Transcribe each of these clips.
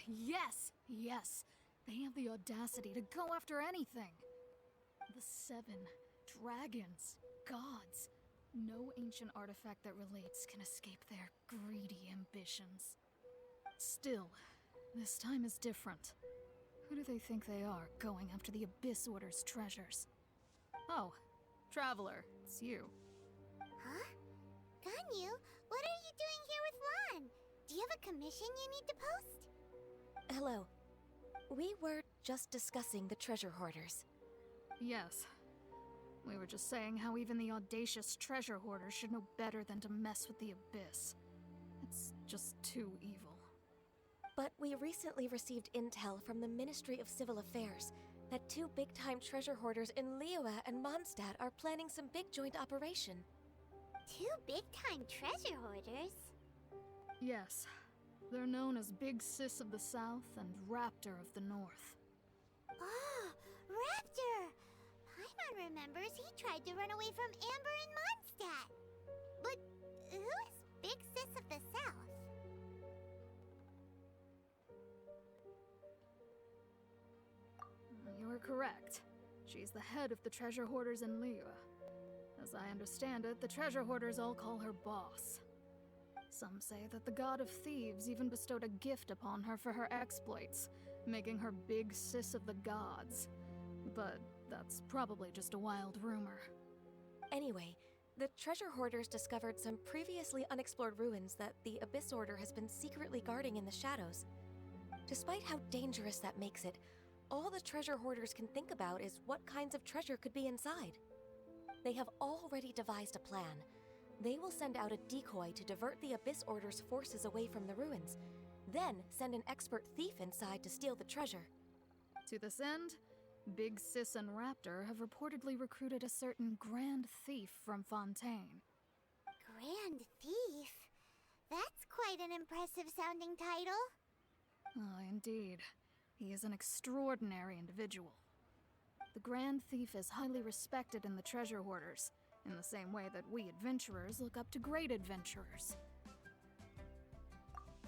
Yes! Yes! They have the audacity to go after anything! The 7 dragons, gods. No ancient artifact that relates can escape their greedy ambitions. Still, this time is different. Who do they think they are, going after the Abyss Order's treasures? Oh, Traveler, it's you. Huh? Ganyu, what are you doing here with Lan? Do you have a commission you need to post? Hello. We were just discussing the treasure hoarders. Yes. We were just saying how even the audacious treasure hoarders should know better than to mess with the Abyss. It's just too evil. But we recently received intel from the Ministry of Civil Affairs that 2 big-time treasure hoarders in Liyue and Mondstadt are planning some big joint operation. 2 big-time treasure hoarders? Yes. They're known as Big Sis of the South and Raptor of the North. Oh, Raptor! Paimon remembers he tried to run away from Amber in Mondstadt. But who is Big Sis of the South? You're correct. She's the head of the treasure hoarders in Liyue. As I understand it, the treasure hoarders all call her boss. Some say that the god of thieves even bestowed a gift upon her for her exploits, making her Big Sis of the gods. But that's probably just a wild rumor. Anyway, the treasure hoarders discovered some previously unexplored ruins that the Abyss Order has been secretly guarding in the shadows. Despite how dangerous that makes it, all the treasure hoarders can think about is what kinds of treasure could be inside. They have already devised a plan. They will send out a decoy to divert the Abyss Order's forces away from the ruins, then send an expert thief inside to steal the treasure. To this end, Big Sis and Raptor have reportedly recruited a certain Grand Thief from Fontaine. Grand Thief? That's quite an impressive sounding title. Ah, indeed. He is an extraordinary individual. The Grand Thief is highly respected in the treasure hoarders, in the same way that we adventurers look up to great adventurers.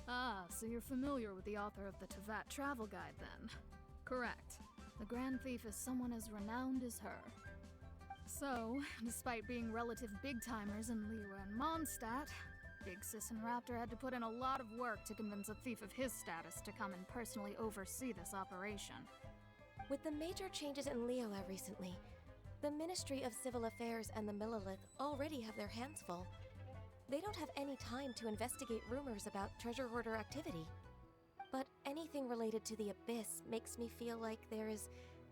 Ah, so you're familiar with the author of the Tevat Travel Guide, then? Correct. The Grand Thief is someone as renowned as her. So, despite being relative big-timers in Liyue and Mondstadt, Big Sis and Raptor had to put in a lot of work to convince a thief of his status to come and personally oversee this operation. With the major changes in Liyue recently, the Ministry of Civil Affairs and the Millelith already have their hands full. They don't have any time to investigate rumors about treasure hoarder activity. But anything related to the Abyss makes me feel like there is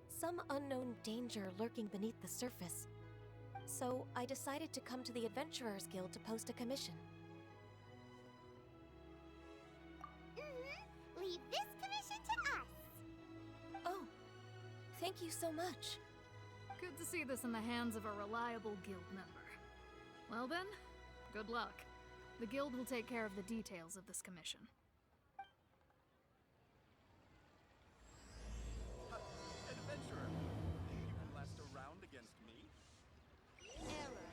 some unknown danger lurking beneath the surface. So I decided to come to the Adventurers Guild to post a commission. Leave this commission to us. Oh, thank you so much. Good to see this in the hands of a reliable guild member. Well then, good luck. The guild will take care of the details of this commission. Adventurer, think you can last a round against me? Error.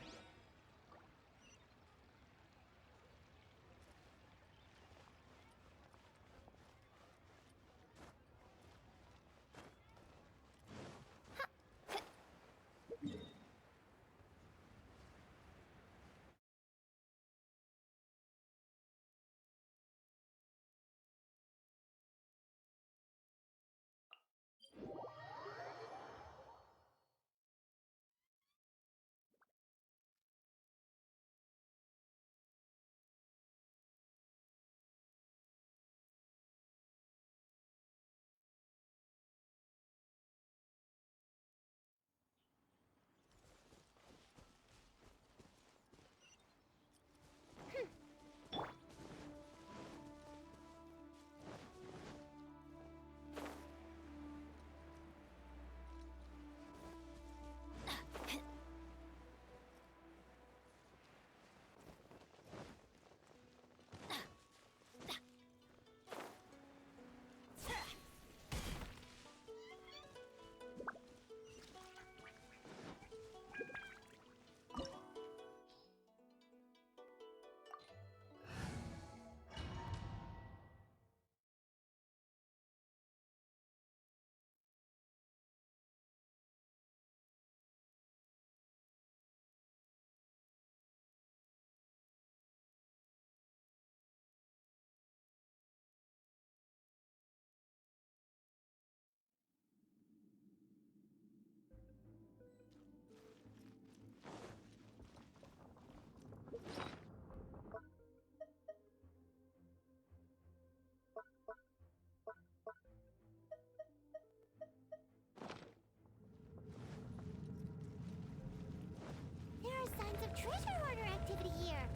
treasure hoarder activity here.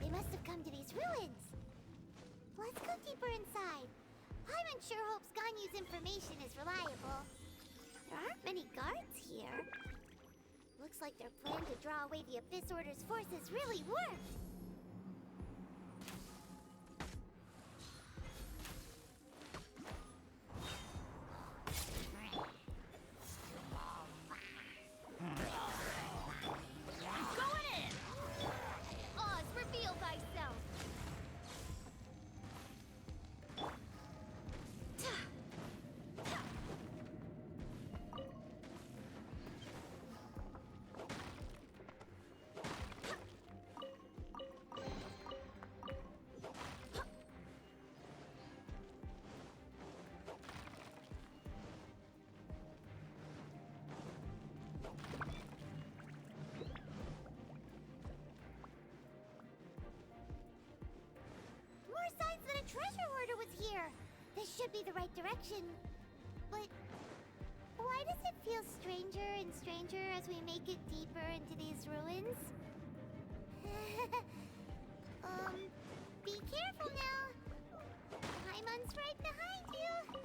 They must have come to these ruins. Let's go deeper inside. Paimon sure hopes Ganyu's information is reliable. There aren't many guards here. Looks like their plan to draw away the Abyss Order's forces really worked. Going in! Oz, reveal thyself! More signs that a treasure hoarder was here. This should be the right direction. But why does it feel stranger and stranger as we make it deeper into these ruins? Be careful now. Paimon's right behind you.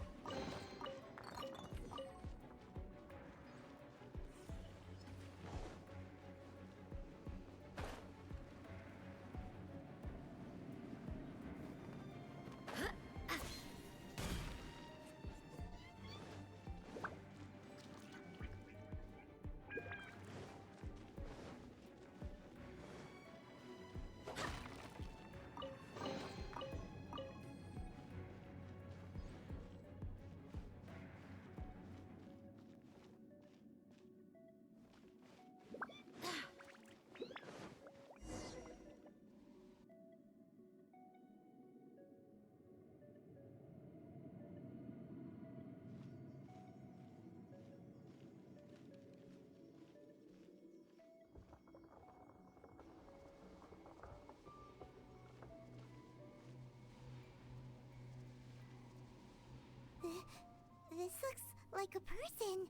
This looks like a person.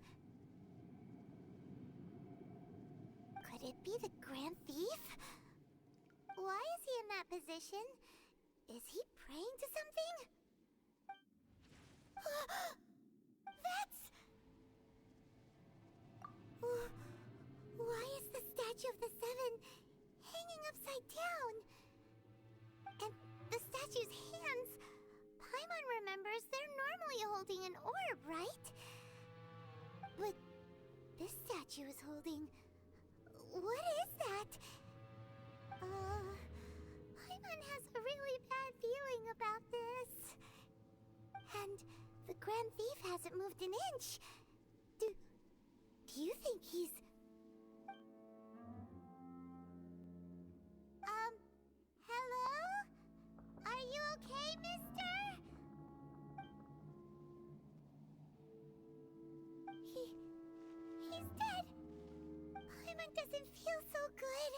Could it be the Grand Thief? Why is he in that position? Is he praying to something? That's... Why is the statue of the Seven hanging upside down? And the statue's hands... Paimon remembers they're normally holding an orb, right? But this statue is holding... What is that? Paimon has a really bad feeling about this. And the Grand Thief hasn't moved an inch. Do you think he's... Hello? Are you okay, mister? He's dead. Paimon doesn't feel so good.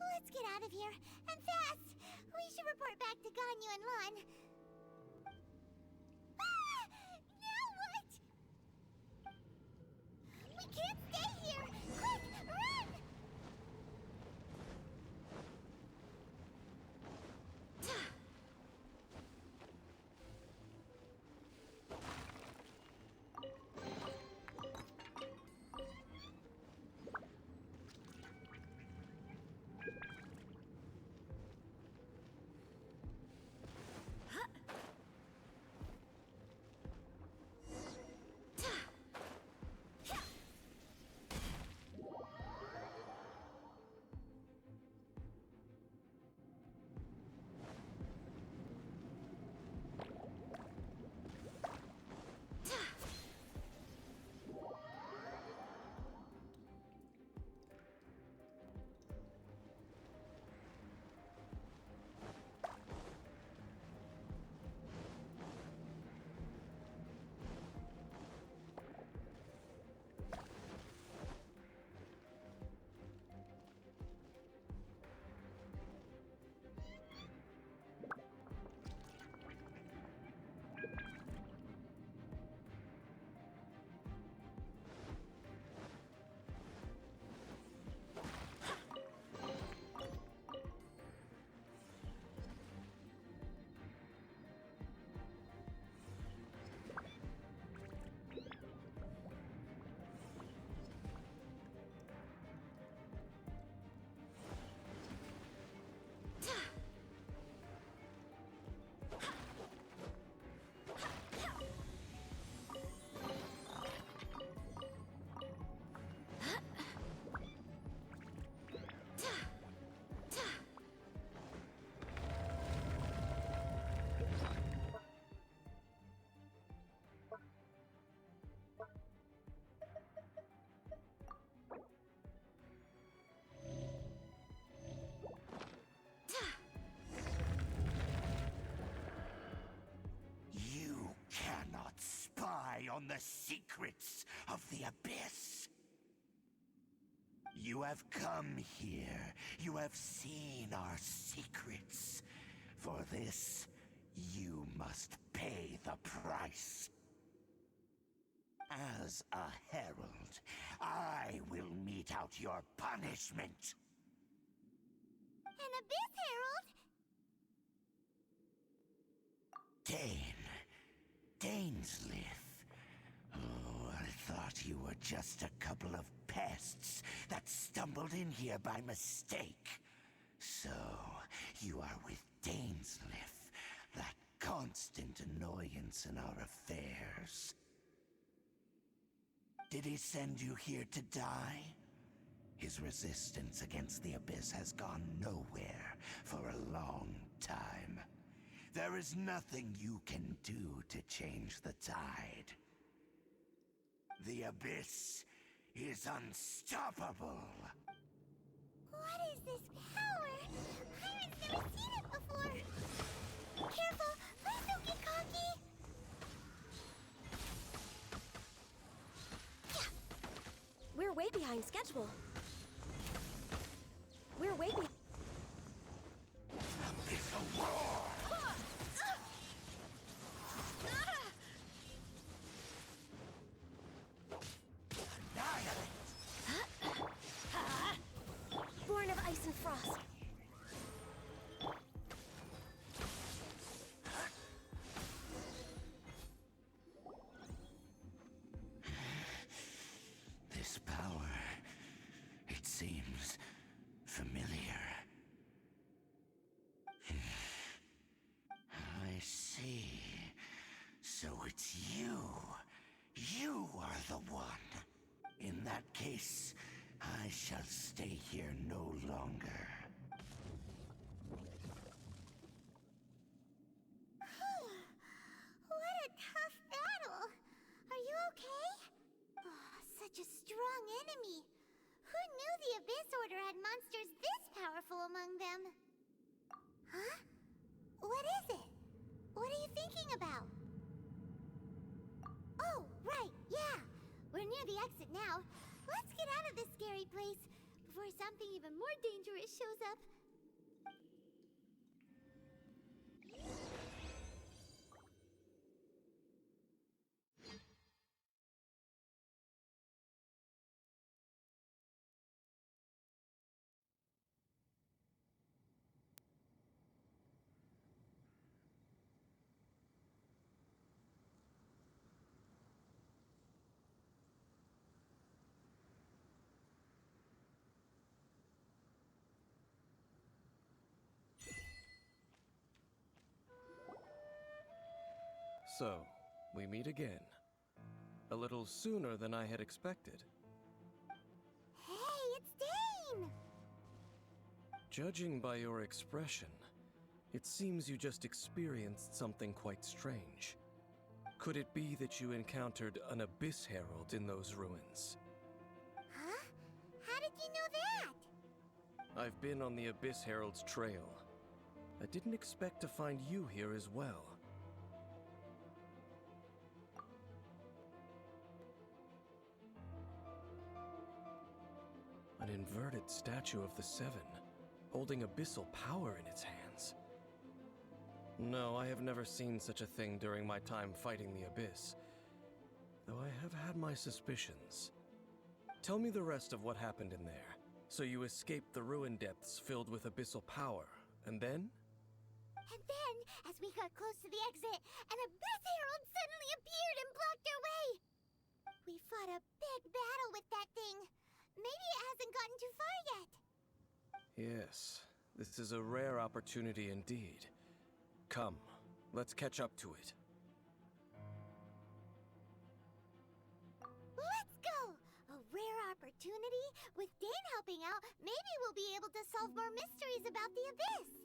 Let's get out of here, and fast! We should report back to Ganyu and Lon. Now what? We can't stay here! Quick, run! on the secrets of the Abyss. You have come here. You have seen our secrets. For this, you must pay the price. As a herald, I will mete out your punishment. An Abyss Herald? Dainsleif. Oh, I thought you were just a couple of pests that stumbled in here by mistake. So, you are with Dainsleif, that constant annoyance in our affairs. Did he send you here to die? His resistance against the Abyss has gone nowhere for a long time. There is nothing you can do to change the tide. The Abyss is unstoppable. What is this power? Pirate's never seen it before. Careful! Please don't get cocky! We're way behind schedule. We're way behind. Abyssal roar! Annihilate! Born of ice and frost. This power, it seems familiar. I see. So it's you. You are the one. In that case, I shall stay here no longer. What a tough battle! Are you okay? Oh, such a strong enemy. Who knew the Abyss Order had monsters this powerful among them? Huh? What is it? What are you thinking about? Oh, right, yeah. We're near the exit now. Let's get out of this scary place before something even more dangerous shows up. So, we meet again. A little sooner than I had expected. Hey, it's Dane! Judging by your expression, it seems you just experienced something quite strange. Could it be that you encountered an Abyss Herald in those ruins? Huh? How did you know that? I've been on the Abyss Herald's trail. I didn't expect to find you here as well. An inverted statue of the Seven, holding abyssal power in its hands. No, I have never seen such a thing during my time fighting the Abyss, though I have had my suspicions. Tell me the rest of what happened in there. So you escaped the ruin depths filled with abyssal power, and then? And then, as we got close to the exit, an Abyss Herald suddenly appeared and blocked our way! We fought a big battle with that thing. Maybe it hasn't gotten too far yet. Yes, this is a rare opportunity indeed. Come, let's catch up to it. Let's go! A rare opportunity? With Dane helping out, maybe we'll be able to solve more mysteries about the Abyss.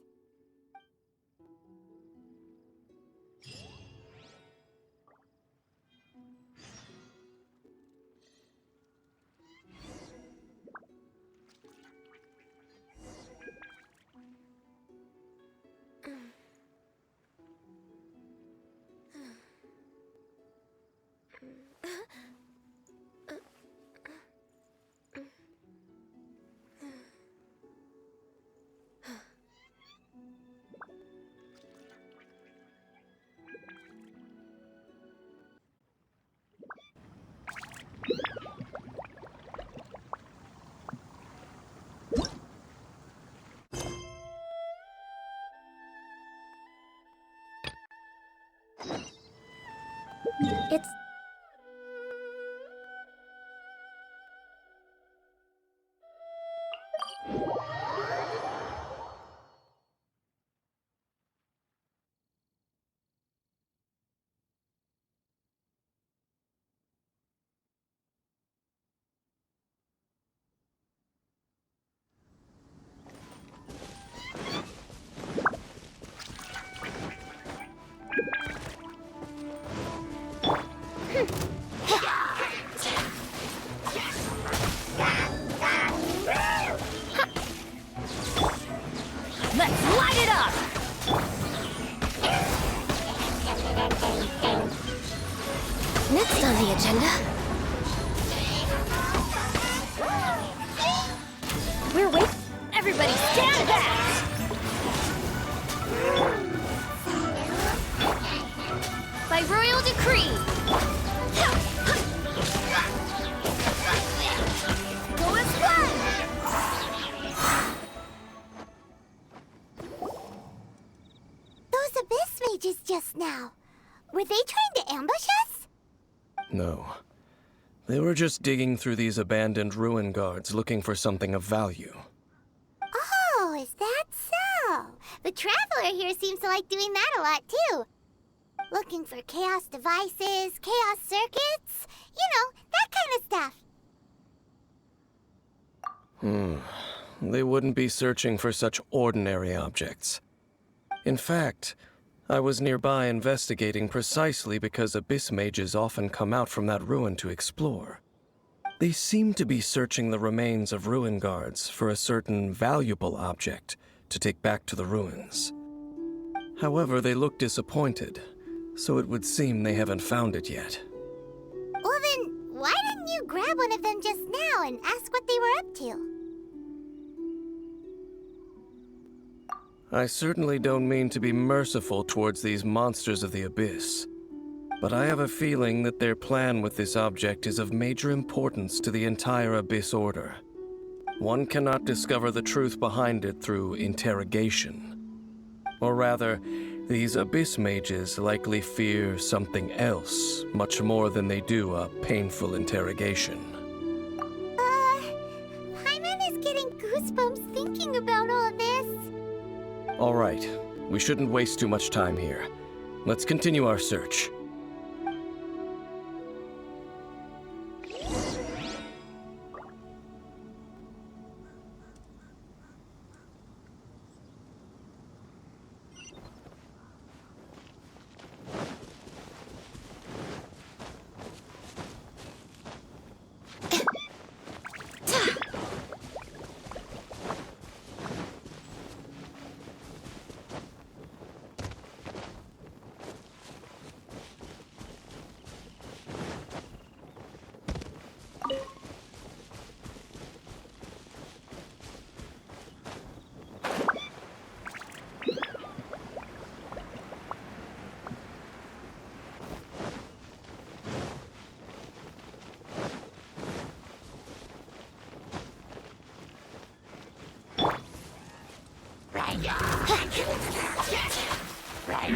It's... Let's light it up! Next on the agenda... We're waiting... Everybody stand back! By royal decree! Go as one! Those abyss mages just now. Were they trying to ambush us? No. They were just digging through these abandoned ruin guards looking for something of value. Oh, is that so? The Traveler here seems to like doing that a lot, too. Looking for chaos devices, chaos circuits, you know, that kind of stuff. They wouldn't be searching for such ordinary objects. In fact, I was nearby investigating precisely because abyss mages often come out from that ruin to explore. They seem to be searching the remains of ruin guards for a certain valuable object to take back to the ruins. However, they look disappointed, so it would seem they haven't found it yet. Well then, why didn't you grab one of them just now and ask what they were up to? I certainly don't mean to be merciful towards these monsters of the abyss, but I have a feeling that their plan with this object is of major importance to the entire Abyss Order. One cannot discover the truth behind it through interrogation. Or rather, these Abyss mages likely fear something else, much more than they do a painful interrogation. Paimon is getting goosebumps thinking about all this. All right, we shouldn't waste too much time here. Let's continue our search.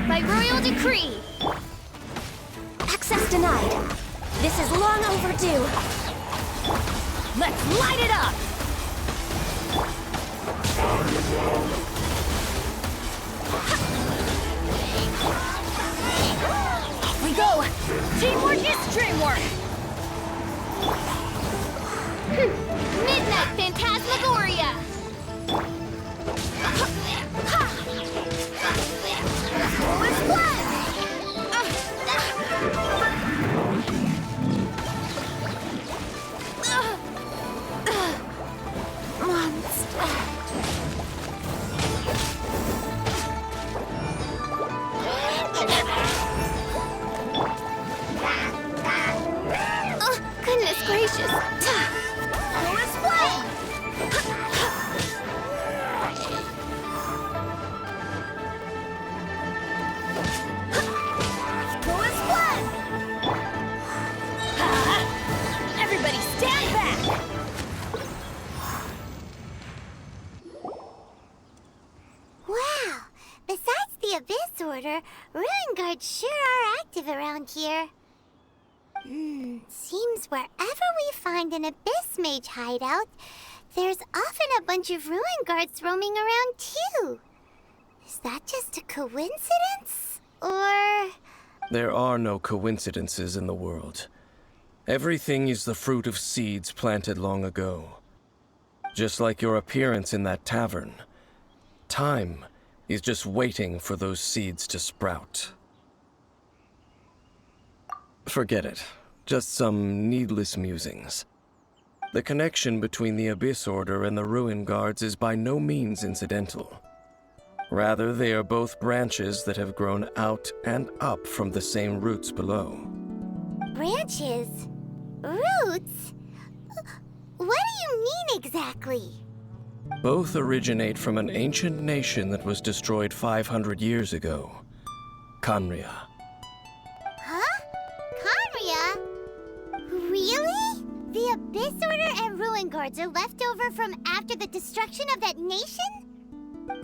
By royal decree! Access denied. This is long overdue. Let's light it up! Off we go! Teamwork is dreamwork! Midnight Phantasmagoria! With blood! Goodness gracious. Go as flame! Go as blood! Everybody stand back! Wow. Besides the Abyss Order, Ruin Guards sure are active around here. seems wherever we find an Abyss Mage hideout, there's often a bunch of ruin guards roaming around too. Is that just a coincidence? Or... There are no coincidences in the world. Everything is the fruit of seeds planted long ago. Just like your appearance in that tavern, time is just waiting for those seeds to sprout. Forget it. Just some needless musings. The connection between the Abyss Order and the Ruin Guards is by no means incidental. Rather, they are both branches that have grown out and up from the same roots below. branches? Roots? What do you mean exactly? Both originate from an ancient nation that was destroyed 500 years ago. Khaenri'ah. Huh? Khaenri'ah? Really? The Abyss Order and Ruin Guards are left over from after the destruction of that nation?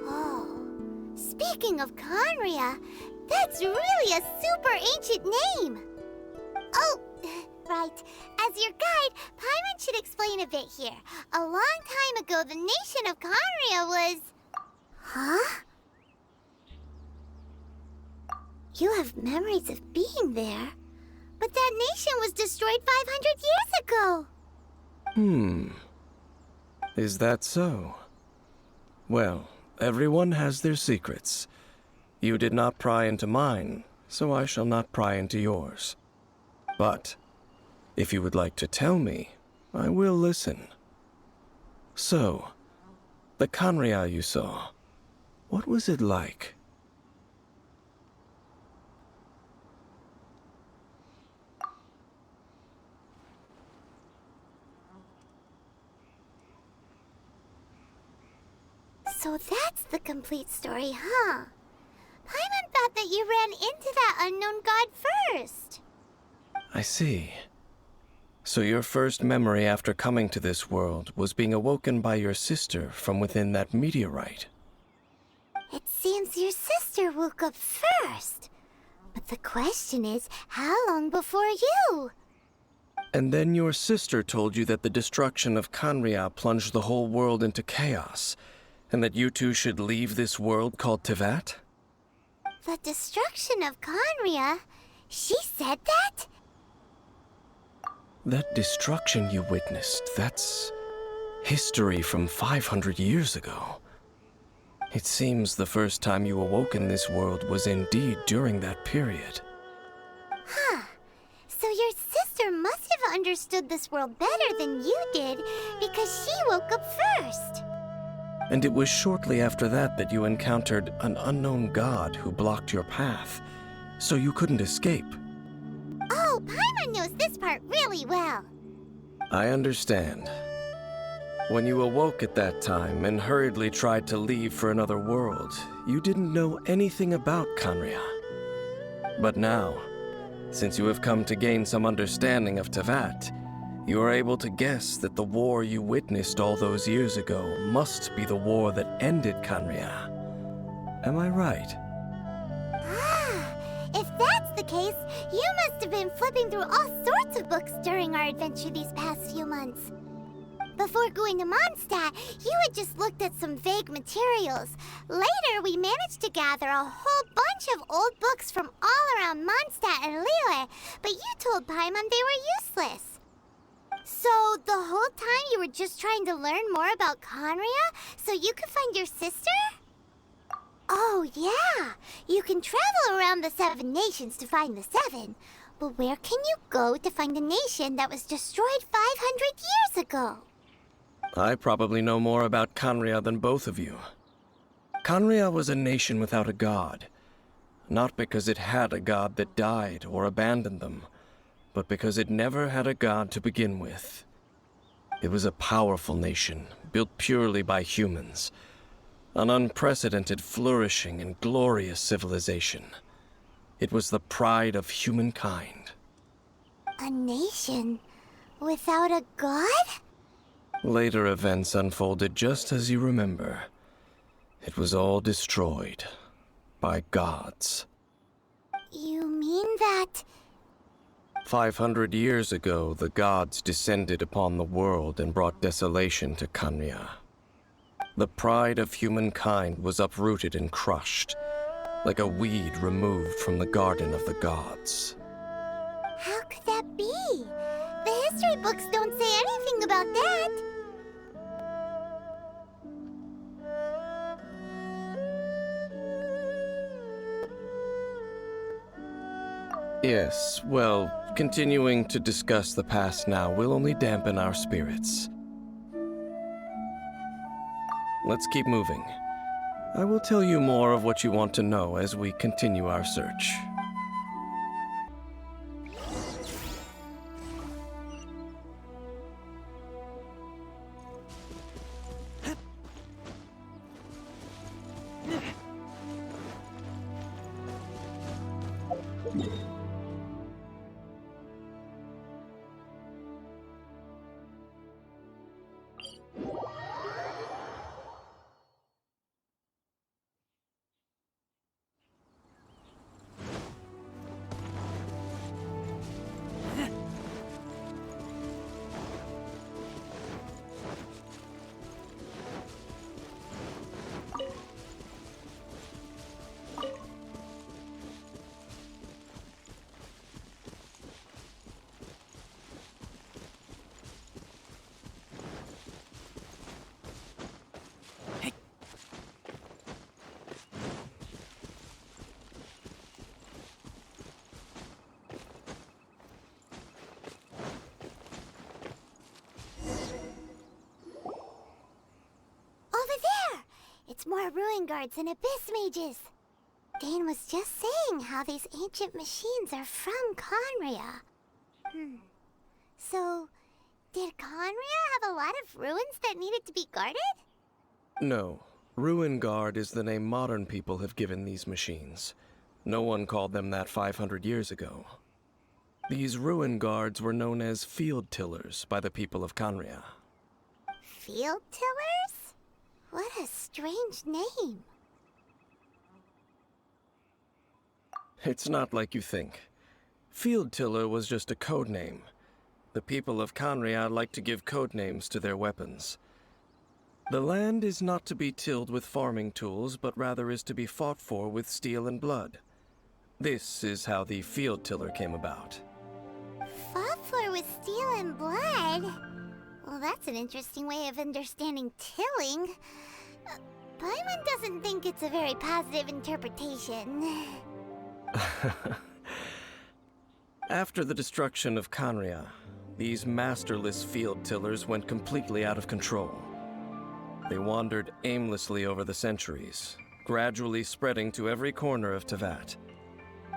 Oh, speaking of Khaenri'ah, that's really a super ancient name! Oh, right. As your guide, Paimon should explain a bit here. A long time ago, the nation of Khaenri'ah was... Huh? You have memories of being there. But that nation was destroyed 500 years ago. Is that so? Well, everyone has their secrets. You did not pry into mine, so I shall not pry into yours. But, if you would like to tell me, I will listen. So, the Khaenri'ah you saw, what was it like? So that's the complete story, huh? Paimon thought that you ran into that unknown god first. I see. So your first memory after coming to this world was being awoken by your sister from within that meteorite. It seems your sister woke up first. But the question is, how long before you? And then your sister told you that the destruction of Khaenri'ah plunged the whole world into chaos, and that you two should leave this world called Teyvat? The destruction of Khaenri'ah? She said that? That destruction you witnessed, that's history from 500 years ago. It seems the first time you awoke in this world was indeed during that period. Huh. So your sister must have understood this world better than you did, because she woke up first. And it was shortly after that that you encountered an unknown god who blocked your path, so you couldn't escape. Oh, Paimon knows this part really well. I understand. When you awoke at that time and hurriedly tried to leave for another world, you didn't know anything about Khaenri'ah. But now, since you have come to gain some understanding of Teyvat, you are able to guess that the war you witnessed all those years ago must be the war that ended Khaenri'ah. Am I right? If that's the case, you must have been flipping through all sorts of books during our adventure these past few months. Before going to Mondstadt, you had just looked at some vague materials. Later, we managed to gather a whole bunch of old books from all around Mondstadt and Liyue, but you told Paimon they were useless. So, the whole time you were just trying to learn more about Khaenri'ah so you could find your sister? Oh, yeah. You can travel around the 7 nations to find the 7. But where can you go to find a nation that was destroyed 500 years ago? I probably know more about Khaenri'ah than both of you. Khaenri'ah was a nation without a god. Not because it had a god that died or abandoned them, but because it never had a god to begin with. It was a powerful nation, built purely by humans. An unprecedented, flourishing, and glorious civilization. It was the pride of humankind. A nation without a god? Later events unfolded just as you remember. It was all destroyed by gods. You mean that... 500 years ago, the gods descended upon the world and brought desolation to Kanria. The pride of humankind was uprooted and crushed, like a weed removed from the garden of the gods. How could that be? The history books don't say anything about that. Yes, well, continuing to discuss the past now will only dampen our spirits. Let's keep moving. I will tell you more of what you want to know as we continue our search. It's more ruin guards and abyss mages. Dane was just saying how these ancient machines are from Conria. So, did Conria have a lot of ruins that needed to be guarded? No. Ruin Guard is the name modern people have given these machines. No one called them that 500 years ago. These Ruin Guards were known as Field Tillers by the people of Conria. Field Tillers? What a strange name. It's not like you think. Field Tiller was just a code name. The people of Conria like to give code names to their weapons. The land is not to be tilled with farming tools, but rather is to be fought for with steel and blood. This is how the Field Tiller came about. Fought for with steel and blood? Well, that's an interesting way of understanding tilling. Paimon doesn't think it's a very positive interpretation. After the destruction of Conria, these masterless field tillers went completely out of control. They wandered aimlessly over the centuries, gradually spreading to every corner of Teyvat,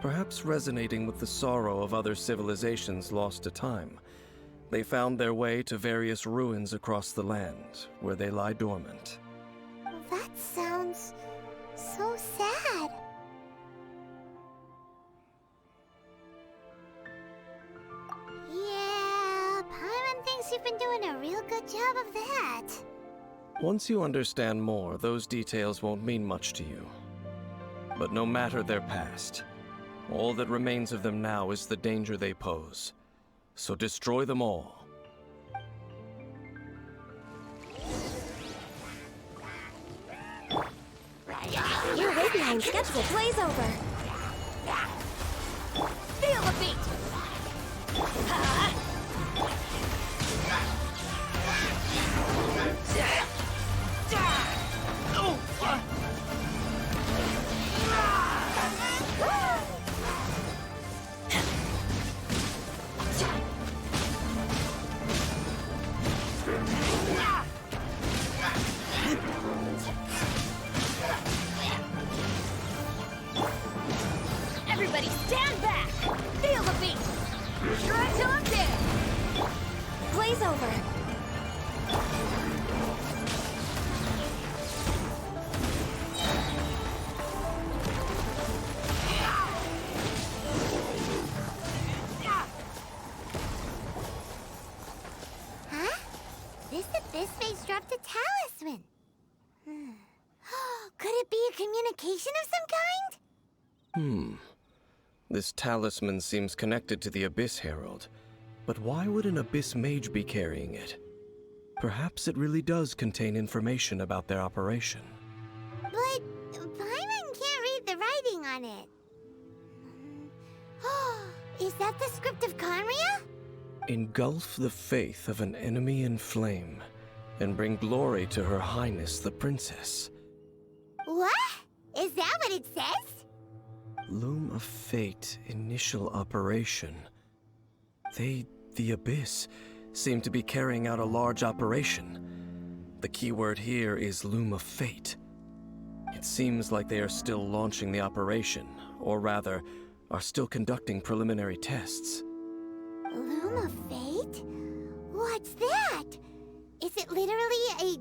perhaps resonating with the sorrow of other civilizations lost to time. They found their way to various ruins across the land, where they lie dormant. That sounds so sad. Yeah, Paimon thinks you've been doing a real good job of that. Once you understand more, those details won't mean much to you. But no matter their past, all that remains of them now is the danger they pose. So destroy them all. You're way behind schedule. Blaze over. Feel the beat. Everybody stand back! Feel the beat! Try till I'm dead! Blaze over! Huh? This abyss face dropped a talisman. Could it be a communication of some kind? This talisman seems connected to the Abyss Herald, but why would an Abyss Mage be carrying it? Perhaps it really does contain information about their operation. But Paimon can't read the writing on it. Is that the script of Conria? Engulf the faith of an enemy in flame, and bring glory to Her Highness the Princess. What? Is that what it says? Loom of Fate, initial operation. They, the Abyss, seem to be carrying out a large operation. The keyword here is Loom of Fate. It seems like they are still launching the operation, or rather, are still conducting preliminary tests. Loom of Fate? What's that? Is it literally a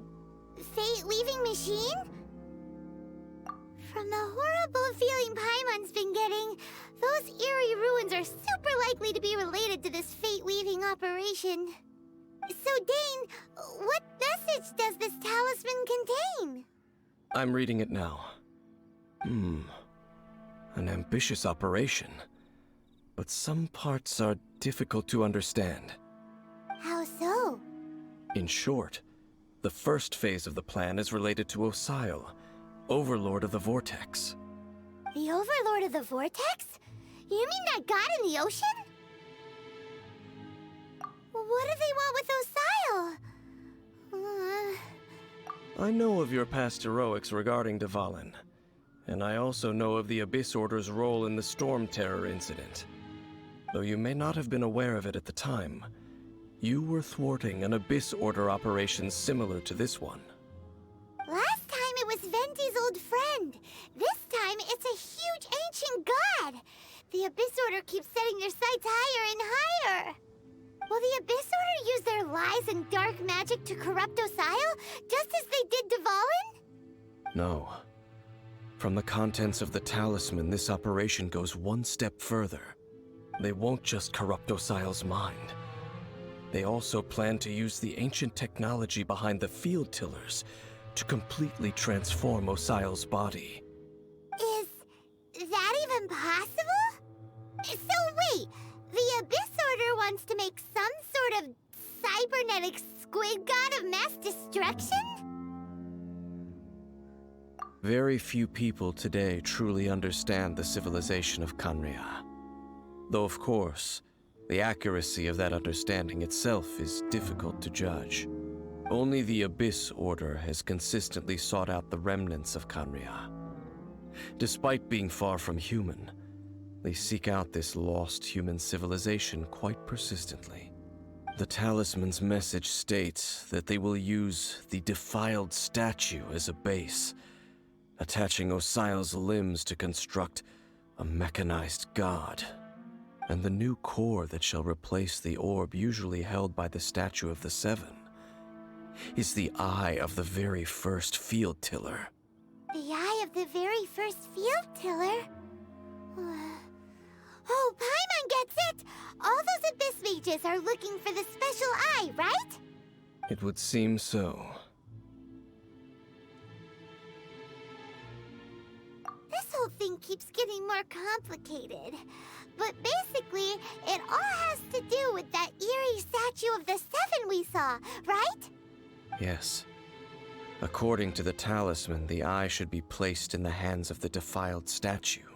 fate-weaving machine? From the horrible feeling Paimon's been getting, those eerie ruins are super likely to be related to this fate-weaving operation. So, Dane, what message does this talisman contain? I'm reading it now. An ambitious operation. But some parts are difficult to understand. How so? In short, the first phase of the plan is related to Osile, Overlord of the Vortex. The Overlord of the Vortex? You mean that god in the ocean? What do they want with Osile? I know of your past heroics regarding Dvalin, and I also know of the Abyss Order's role in the Storm Terror incident. Though you may not have been aware of it at the time, you were thwarting an Abyss Order operation similar to this one. Last time it was Venti's old friend. This time it's a huge ancient god. The Abyss Order keeps setting their sights higher and higher. Will the Abyss Order use their lies and dark magic to corrupt Osile, just as they did Dvalin? No. From the contents of the talisman, this operation goes one step further. They won't just corrupt Osile's mind. They also plan to use the ancient technology behind the field tillers to completely transform Osile's body. Is that even possible? So wait, the Abyss Order wants to make some sort of cybernetic squid god of mass destruction? Very few people today truly understand the civilization of Conria. Though of course, the accuracy of that understanding itself is difficult to judge. Only the Abyss Order has consistently sought out the remnants of Conria. Despite being far from human, they seek out this lost human civilization quite persistently. The talisman's message states that they will use the defiled statue as a base, attaching Osile's limbs to construct a mechanized god. And the new core that shall replace the orb usually held by the Statue of the Seven is the eye of the very first field tiller. The eye of the very first field tiller? Oh, Paimon gets it! All those Abyss mages are looking for the special eye, right? It would seem so. This whole thing keeps getting more complicated. But basically, it all has to do with that eerie statue of the Seven we saw, right? Yes. According to the talisman, the eye should be placed in the hands of the defiled statue,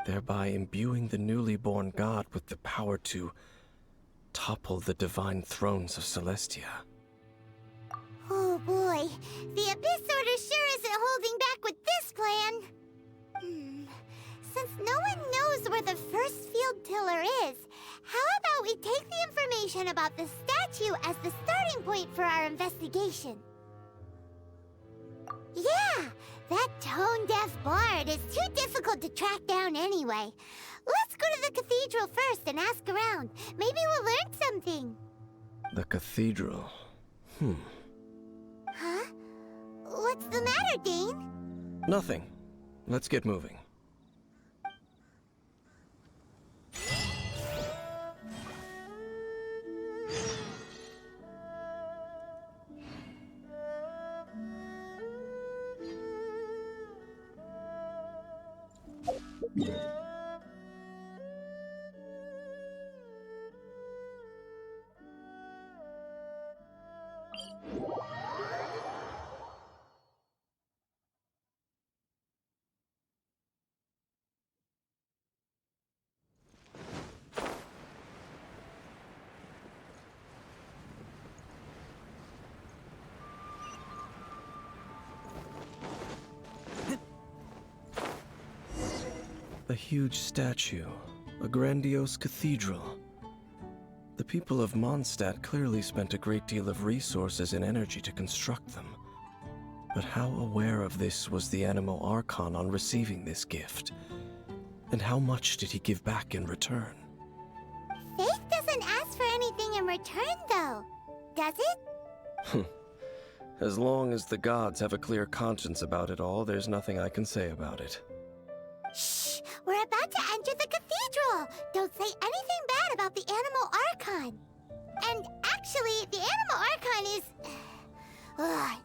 thereby imbuing the newly born god with the power to topple the divine thrones of Celestia. Oh boy, the Abyss Order sure isn't holding back with this plan. Since no one knows where the first field tiller is, how about we take the information about the statue as the starting point for our investigation? Yeah, that tone-deaf bard is too difficult to track down anyway. Let's go to the cathedral first and ask around. Maybe we'll learn something. The cathedral. Huh? What's the matter, Dane? Nothing. Let's get moving. A huge statue, a grandiose cathedral. The people of Mondstadt clearly spent a great deal of resources and energy to construct them. But how aware of this was the animal Archon on receiving this gift? And how much did he give back in return? Faith doesn't ask for anything in return, though, does it? As long as the gods have a clear conscience about it all, there's nothing I can say about it. Shh! We're about to enter the cathedral! Don't say anything bad about the animal Archon! And actually, the animal Archon is...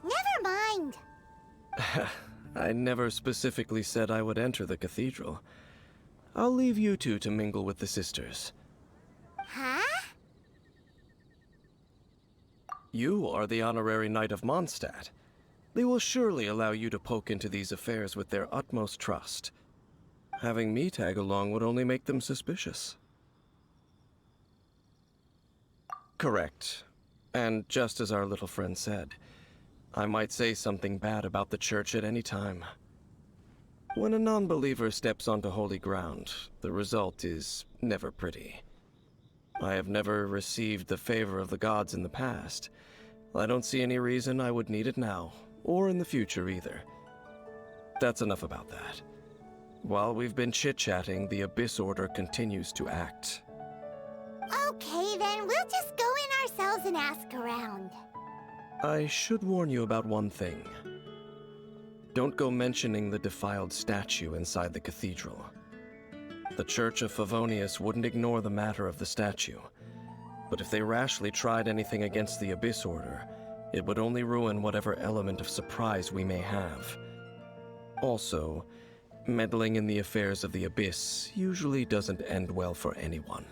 never mind! I never specifically said I would enter the cathedral. I'll leave you two to mingle with the sisters. Huh? You are the honorary knight of Mondstadt. They will surely allow you to poke into these affairs with their utmost trust. Having me tag along would only make them suspicious. Correct. And just as our little friend said, I might say something bad about the church at any time. When a non-believer steps onto holy ground, the result is never pretty. I have never received the favor of the gods in the past. I don't see any reason I would need it now, or in the future either. That's enough about that. While we've been chit-chatting, the Abyss Order continues to act. Okay, then we'll just go in ourselves and ask around. I should warn you about one thing. Don't go mentioning the defiled statue inside the cathedral. The Church of Favonius wouldn't ignore the matter of the statue, but if they rashly tried anything against the Abyss Order, it would only ruin whatever element of surprise we may have. Also, meddling in the affairs of the Abyss usually doesn't end well for anyone.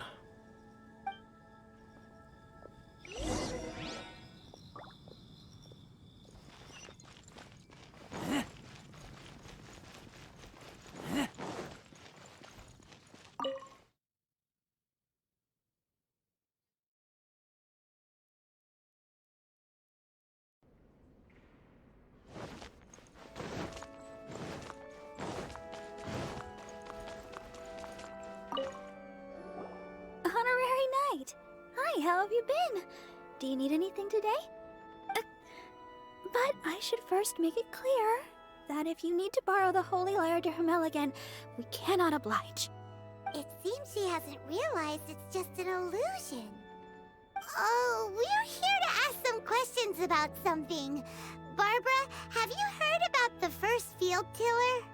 Honorary Knight! Hi, how have you been? Do you need anything today? But I should first make it clear that if you need to borrow the Holy Lyre to Hermel again, we cannot oblige. It seems she hasn't realized it's just an illusion. Oh, we're here to ask some questions about something. Barbara, have you heard about the first field tiller?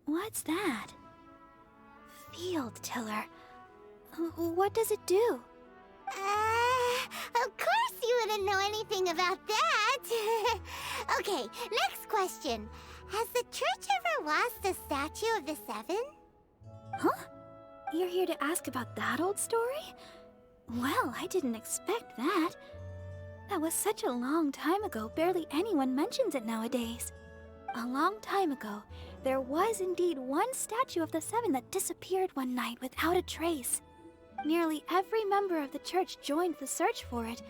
What's that? Field tiller. What does it do? Of course you wouldn't know anything about that. Okay, next question. Has the church ever lost a statue of the Seven? Huh? You're here to ask about that old story? Well, I didn't expect that. That was such a long time ago, barely anyone mentions it nowadays. A long time ago, there was indeed one statue of the Seven that disappeared one night without a trace. Nearly every member of the church joined the search for it,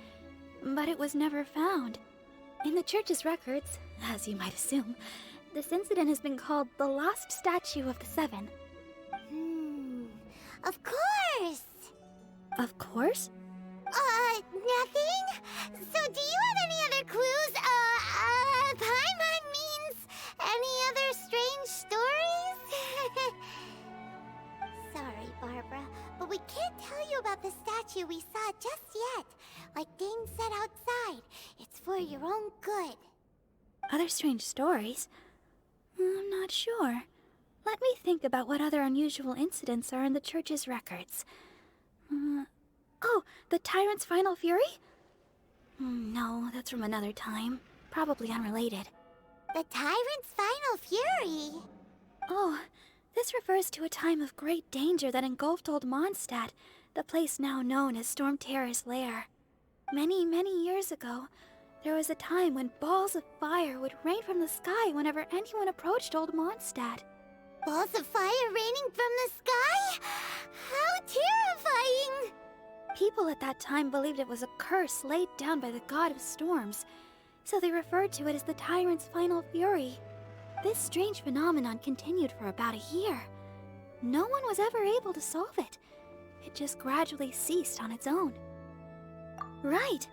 but it was never found. In the church's records, as you might assume, this incident has been called the Lost Statue of the Seven. Of course! Of course? Nothing? So do you have any other clues? Paimon means any other strange stories? Sorry, Barbara, but we can't tell you about the statue we saw just yet. Like Dane said outside, it's for your own good. Other strange stories? I'm not sure. Let me think about what other unusual incidents are in the church's records. Oh, the Tyrant's Final Fury? No, that's from another time. Probably unrelated. The Tyrant's Final Fury? Oh, this refers to a time of great danger that engulfed old Mondstadt, the place now known as Storm Terror's lair. Many, many years ago, there was a time when balls of fire would rain from the sky whenever anyone approached old Mondstadt. Balls of fire raining from the sky? How terrifying! People at that time believed it was a curse laid down by the god of storms, so they referred to it as the Tyrant's Final Fury. This strange phenomenon continued for about a year. No one was ever able to solve it. It just gradually ceased on its own. Right.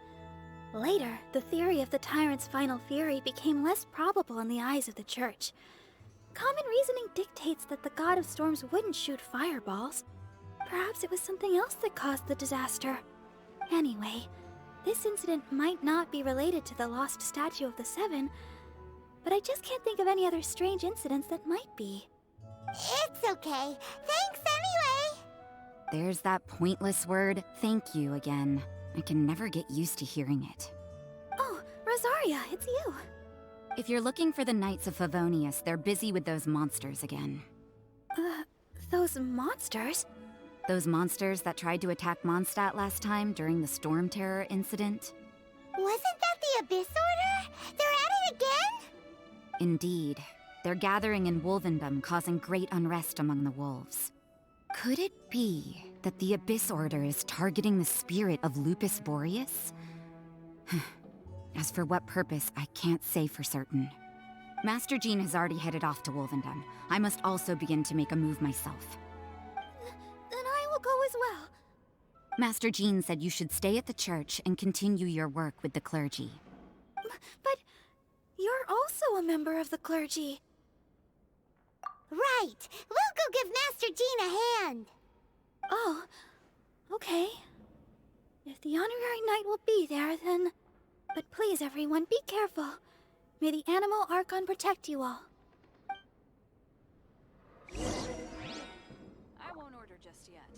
Later, the theory of the tyrant's final fury became less probable in the eyes of the church. Common reasoning dictates that the god of storms wouldn't shoot fireballs. Perhaps it was something else that caused the disaster. Anyway, this incident might not be related to the lost statue of the Seven, but I just can't think of any other strange incidents that might be. It's okay. Thanks anyway! There's that pointless word, thank you, again. I can never get used to hearing it. Oh, Rosaria, it's you. If you're looking for the Knights of Favonius, they're busy with those monsters again. Those monsters? Those monsters that tried to attack Mondstadt last time during the Storm Terror incident? Wasn't that the Abyss Order? They're at it again? Indeed. They're gathering in Wolvendom, causing great unrest among the wolves. Could it be that the Abyss Order is targeting the spirit of Lupus Boreas? As for what purpose, I can't say for certain. Master Jean has already headed off to Wolvendom. I must also begin to make a move myself. Then I will go as well. Master Jean said you should stay at the church and continue your work with the clergy. But you're also a member of the clergy. Right! We'll go give Master Jean a hand! Oh, okay. If the honorary knight will be there, then... But please, everyone, be careful. May the animal Archon protect you all. I won't order just yet.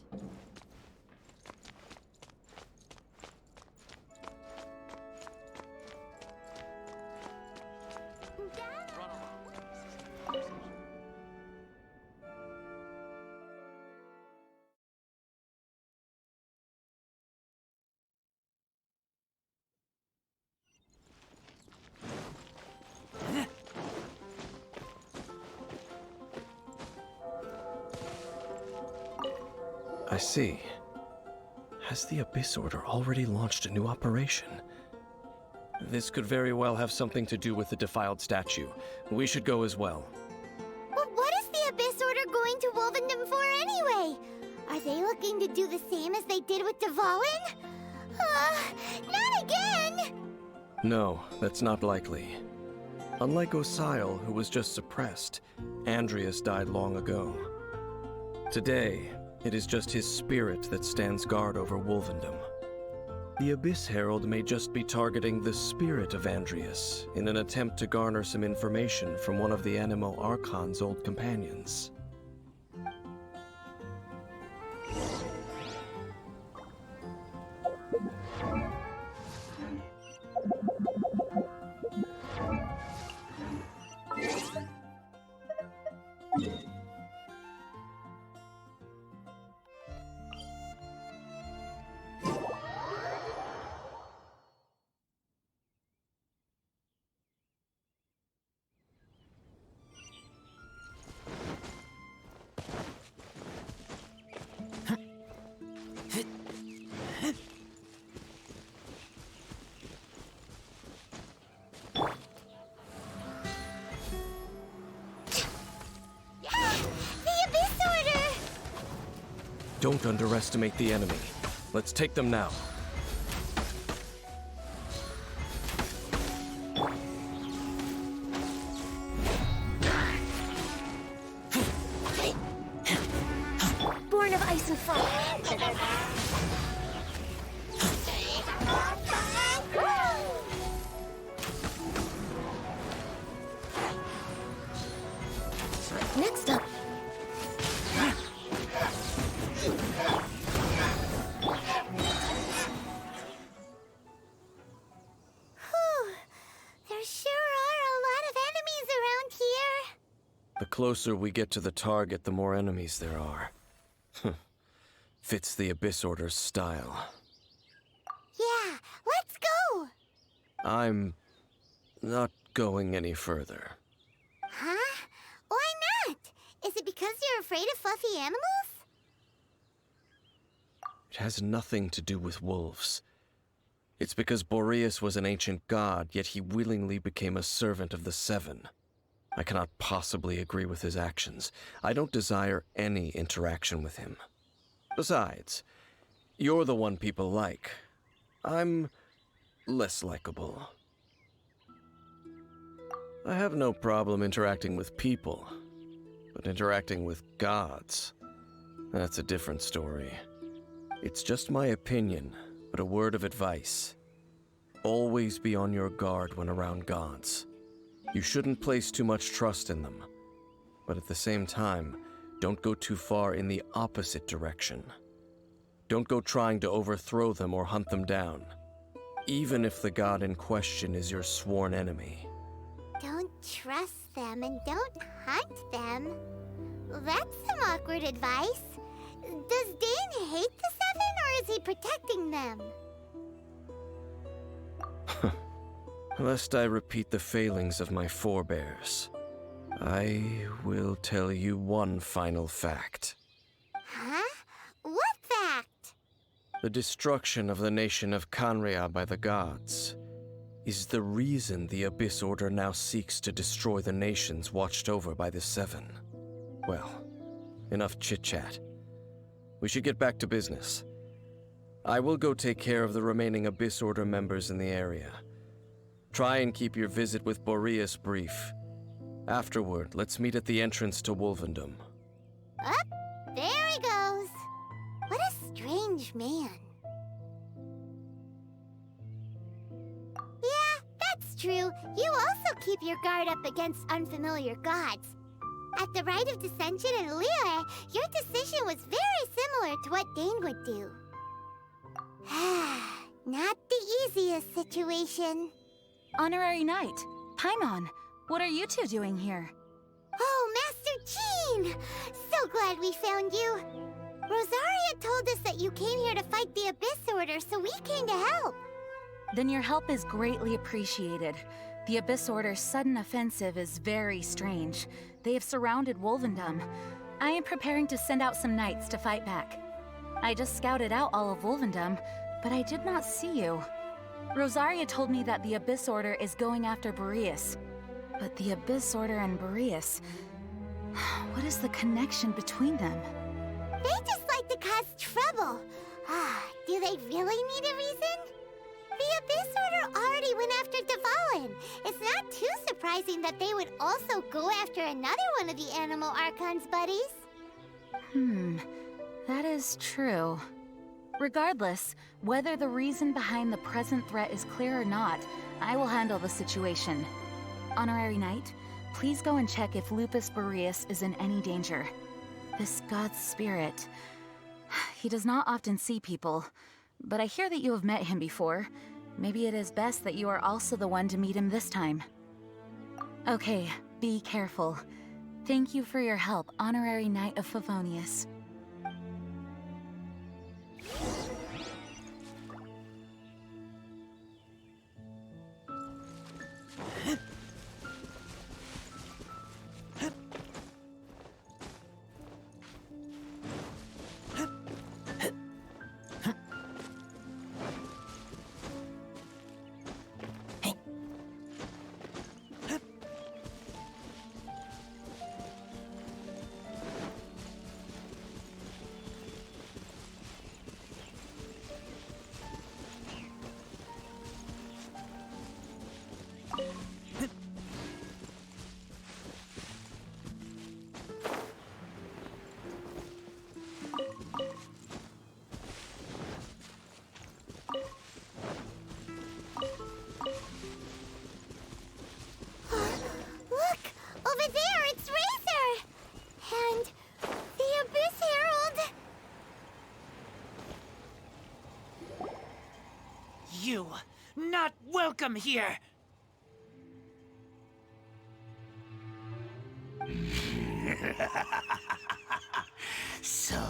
I see. Has the Abyss Order already launched a new operation? This could very well have something to do with the defiled statue. We should go as well. But what is the Abyss Order going to Wolvendom for anyway? Are they looking to do the same as they did with Dvalin? Not again! No, that's not likely. Unlike Osile, who was just suppressed, Andreas died long ago. Today, it is just his spirit that stands guard over Wolvendom. The Abyss Herald may just be targeting the spirit of Andreas in an attempt to garner some information from one of the Animo Archon's old companions. Don't underestimate the enemy. Let's take them now. Born of ice and fire. Next up. There sure are a lot of enemies around here. The closer we get to the target, the more enemies there are. Fits the Abyss Order's style. Yeah, let's go! I'm not going any further. Huh? Why not? Is it because you're afraid of fluffy animals? It has nothing to do with wolves. It's because Boreas was an ancient god, yet he willingly became a servant of the Seven. I cannot possibly agree with his actions. I don't desire any interaction with him. Besides, you're the one people like. I'm less likable. I have no problem interacting with people, but interacting with gods, that's a different story. It's just my opinion, but a word of advice. Always be on your guard when around gods. You shouldn't place too much trust in them, but at the same time, don't go too far in the opposite direction. Don't go trying to overthrow them or hunt them down, even if the god in question is your sworn enemy. Don't trust them and don't hunt them. That's some awkward advice. Does Dane hate the Seven, or is he protecting them? Lest I repeat the failings of my forebears, I will tell you one final fact. Huh? What fact? The destruction of the nation of Canria by the gods is the reason the Abyss Order now seeks to destroy the nations watched over by the Seven. Well, enough chit-chat. We should get back to business. I will go take care of the remaining Abyss Order members in the area. Try and keep your visit with Boreas brief. Afterward, let's meet at the entrance to Wolvendom. Up, there he goes. What a strange man. Yeah, that's true. You also keep your guard up against unfamiliar gods. At the Rite of Dissension in Liyue, your decision was very similar to what Dane would do. Not the easiest situation. Honorary Knight, Paimon, what are you two doing here? Oh, Master Jean! So glad we found you. Rosaria told us that you came here to fight the Abyss Order, so we came to help. Then your help is greatly appreciated. The Abyss Order's sudden offensive is very strange. They have surrounded Wolvendom. I am preparing to send out some knights to fight back. I just scouted out all of Wolvendom, but I did not see you. Rosaria told me that the Abyss Order is going after Boreas. But the Abyss Order and Boreas... what is the connection between them? They just like to cause trouble. Do they really need a reason? The Abyss Order already went after Dvalin. It's not too surprising that they would also go after another one of the Animal Archon's buddies. That is true. Regardless, whether the reason behind the present threat is clear or not, I will handle the situation. Honorary Knight, please go and check if Lupus Boreas is in any danger. This god's spirit... he does not often see people, but I hear that you have met him before. Maybe it is best that you are also the one to meet him this time. Okay, be careful. Thank you for your help, Honorary Knight of Favonius. You, not welcome here! So,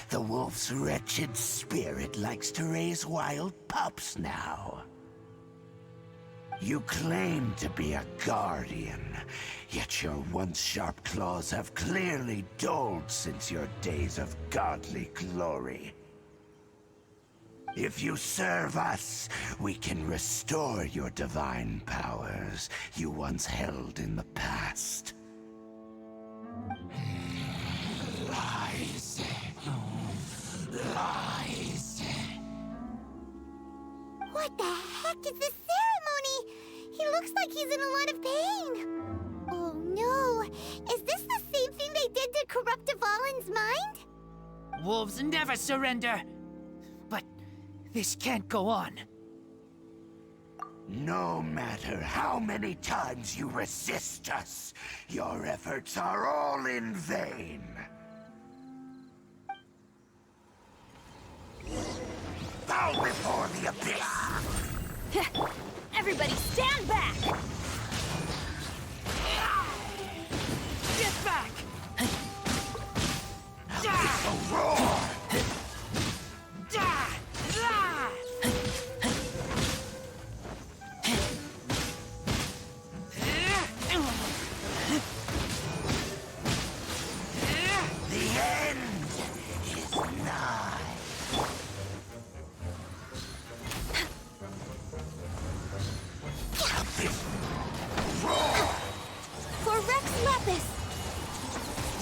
the wolf's wretched spirit likes to raise wild pups now. You claim to be a guardian, yet your once sharp claws have clearly dulled since your days of godly glory. If you serve us, we can restore your divine powers you once held in the past. Lies. Lies. What the heck is this ceremony? He looks like he's in a lot of pain. Oh no, is this the same thing they did to corrupt Dvalin's mind? Wolves never surrender. But this can't go on. No matter how many times you resist us, your efforts are all in vain. Bow before the abyss! Everybody stand back! Get back! A roar! The end is nigh. For Rex Lapis!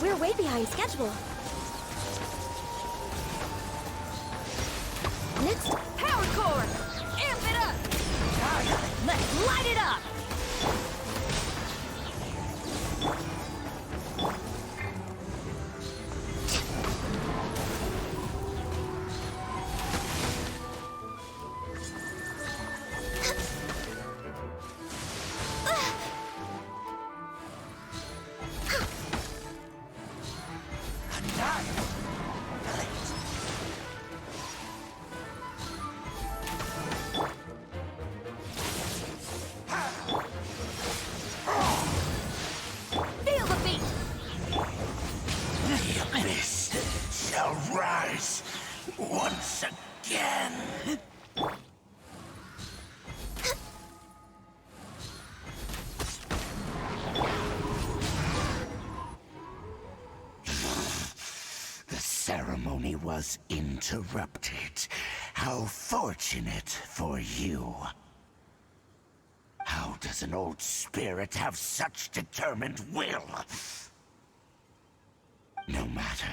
We're way behind schedule. Next, Power core! Amp it up! Let's light it up! Feel the beat! The abyss shall rise once again. The ceremony was interrupted. How fortunate for you. How does an old spirit have such determined will? No matter.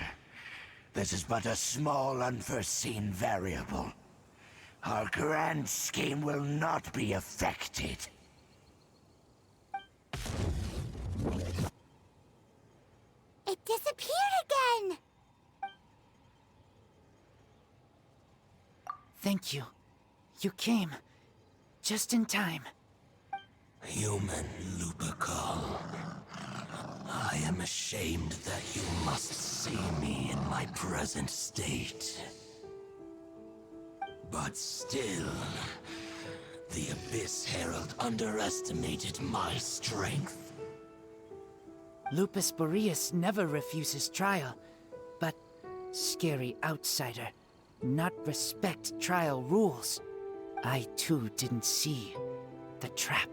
This is but a small, unforeseen variable. Our grand scheme will not be affected. It disappeared again! Thank you. You came. Just in time. Human Lupercal. I am ashamed that you must see me in my present state. But still, the Abyss Herald underestimated my strength. Lupus Boreas never refuses trial, but scary outsider, not respect trial rules. I too didn't see the trap.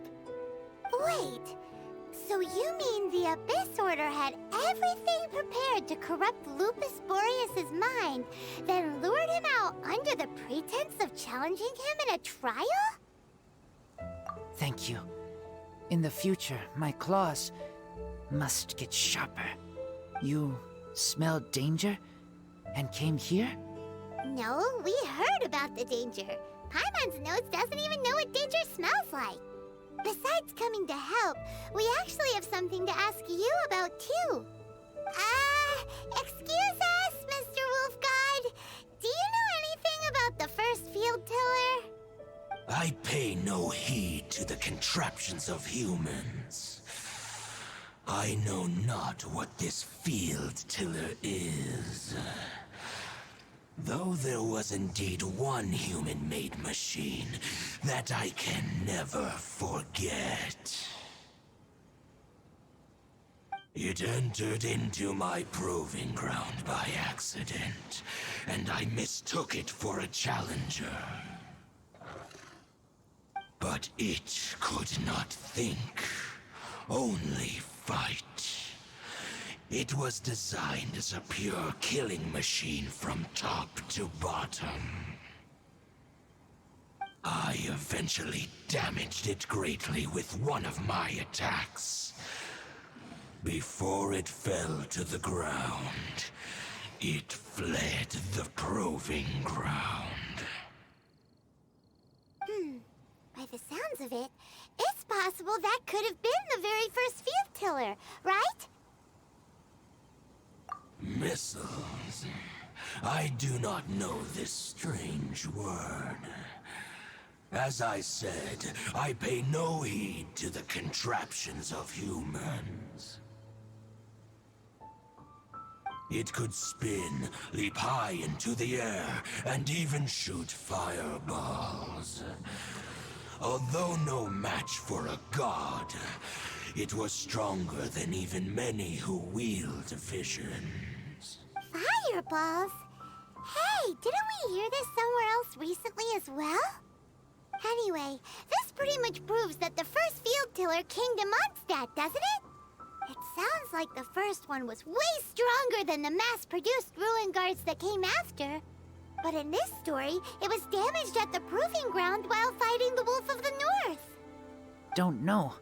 Wait, so you mean the Abyss Order had everything prepared to corrupt Lupus Boreas' mind, then lured him out under the pretense of challenging him in a trial? Thank you. In the future, my claws must get sharper. You smelled danger and came here? No, we heard about the danger. Paimon's nose doesn't even know what danger smells like. Besides coming to help, we actually have something to ask you about too. Excuse us, Mr. Wolf God. Do you know anything about the first field tiller? I pay no heed to the contraptions of humans. I know not what this field tiller is. Though there was indeed one human-made machine that I can never forget. It entered into my proving ground by accident, and I mistook it for a challenger. But it could not think, only fight. It was designed as a pure killing machine from top to bottom. eventually damaged it greatly with one of my attacks. Before it fell to the ground, it fled the proving ground. By the sounds of it, it's possible that could have been the very first field tiller, right? Missiles. I do not know this strange word. As I said, I pay no heed to the contraptions of humans. It could spin, leap high into the air, and even shoot fireballs. Although no match for a god, it was stronger than even many who wield visions. Fireballs? Hey, didn't we hear this somewhere else recently as well? Anyway, this pretty much proves that the first field tiller came to Mondstadt, doesn't it? It sounds like the first one was way stronger than the mass-produced ruin guards that came after. But in this story, it was damaged at the proving ground while fighting the Wolf of the North. Don't know,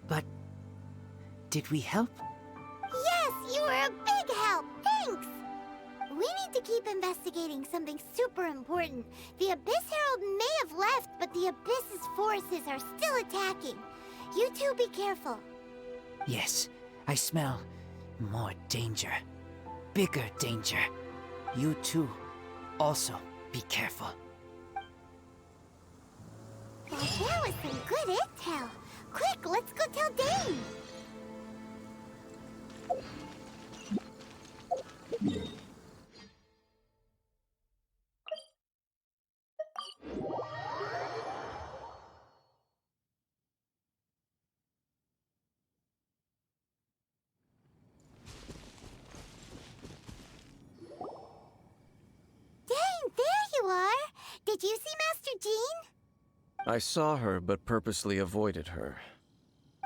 but did we help? Yes, you were a big help. Thanks. We need to keep investigating something super important. The Abyss Herald may have left, but the Abyss's forces are still attacking. You two be careful. Yes, I smell more danger. Bigger danger. You too. Also, be careful. That was some good intel. Quick, let's go tell Dane. Did you see Master Jean? I saw her, but purposely avoided her.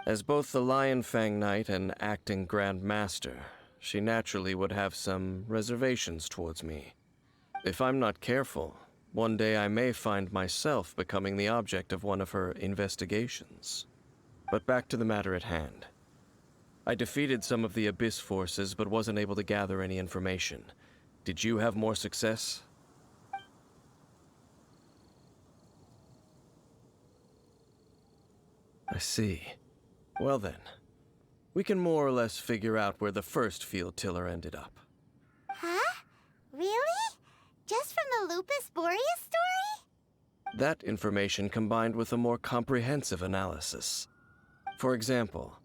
As both the Lion Fang Knight and acting Grand Master, she naturally would have some reservations towards me. If I'm not careful, one day I may find myself becoming the object of one of her investigations. But back to the matter at hand. I defeated some of the Abyss forces, but wasn't able to gather any information. Did you have more success? I see. Well then, we can more or less figure out where the first field tiller ended up. Huh? Really? Just from the Lupus Boreas story? That information combined with a more comprehensive analysis. For example,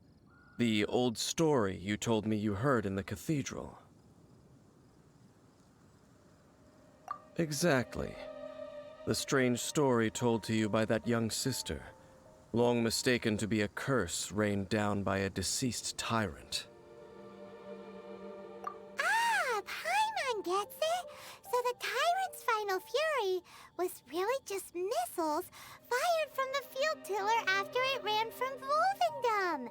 the old story you told me you heard in the cathedral. Exactly. The strange story told to you by that young sister, long mistaken to be a curse rained down by a deceased tyrant. Ah, Paimon gets it! So the tyrant's final fury was really just missiles fired from the field tiller after it ran from Wolvendom.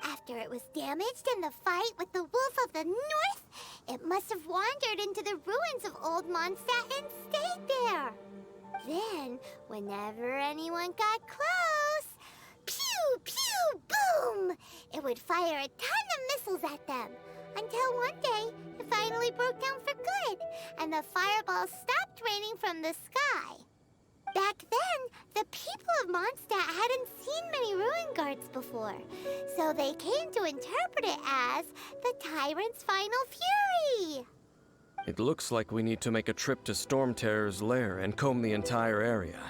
After it was damaged in the fight with the Wolf of the North, it must have wandered into the ruins of Old Mondstadt and stayed there. Then, whenever anyone got close, pew, pew, boom! It would fire a ton of missiles at them, until one day, it finally broke down for good, and the fireballs stopped raining from the sky. Back then, the people of Mondstadt hadn't seen many ruin guards before, so they came to interpret it as the tyrant's final fury. It looks like we need to make a trip to Storm Terror's lair and comb the entire area.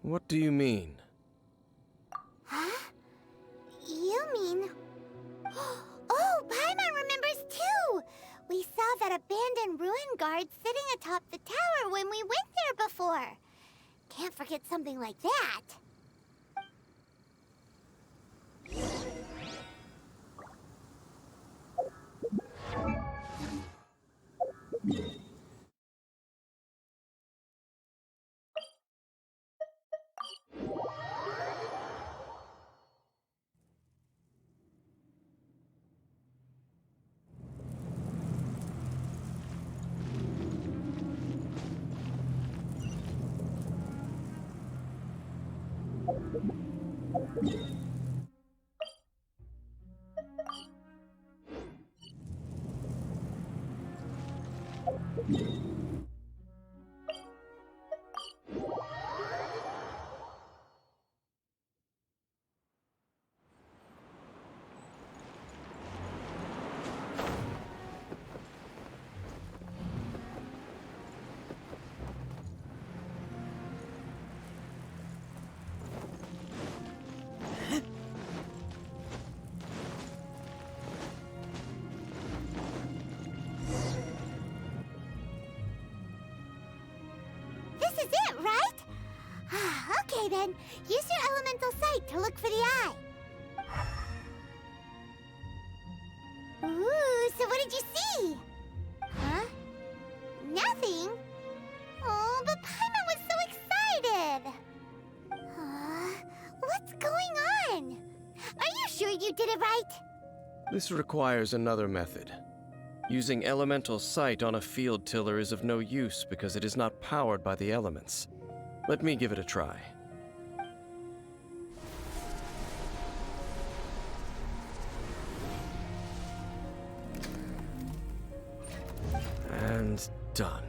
What do you mean? Huh? You mean... Oh, Paimon remembers too! We saw that abandoned ruin guard sitting atop the tower when we went there before. Can't forget something like that. This is it, right? Okay then, use your elemental sight to look for the eye. Ooh, so what did you see? Huh? Nothing? Oh, but Paimon was so excited! What's going on? Are you sure you did it right? This requires another method. Using elemental sight on a field tiller is of no use because it is not powered by the elements. Let me give it a try. And done.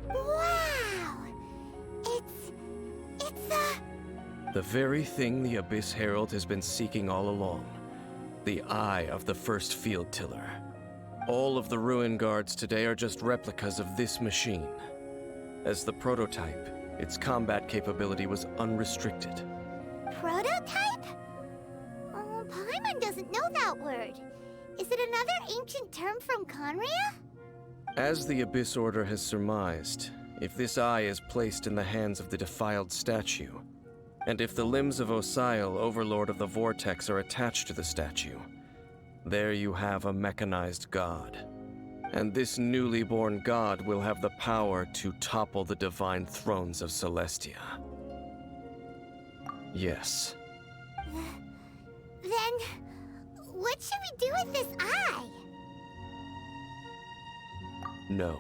Wow! It's The very thing the Abyss Herald has been seeking all along. The eye of the first field tiller. All of the ruin guards today are just replicas of this machine. As the prototype, its combat capability was unrestricted. prototype? Oh, Paimon doesn't know that word. Is it another ancient term from Conria? As the Abyss Order has surmised, if this eye is placed in the hands of the defiled statue, and if the limbs of Osial, Overlord of the Vortex, are attached to the statue, there you have a mechanized god. And this newly born god will have the power to topple the divine thrones of Celestia. Yes. Then, what should we do with this eye? No.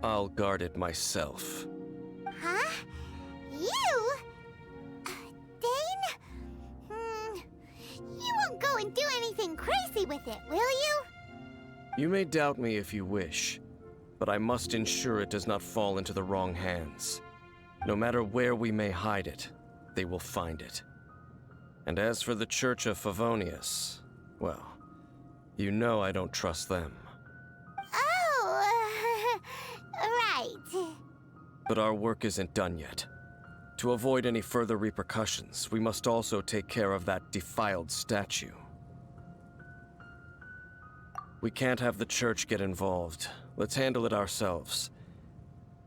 I'll guard it myself. Huh? You? Dane? You won't go and do anything crazy with it, will you? You may doubt me if you wish, but I must ensure it does not fall into the wrong hands. No matter where we may hide it, they will find it. And as for the Church of Favonius, well, you know I don't trust them. Oh, right. But our work isn't done yet. To avoid any further repercussions, we must also take care of that defiled statue. We can't have the church get involved. Let's handle it ourselves.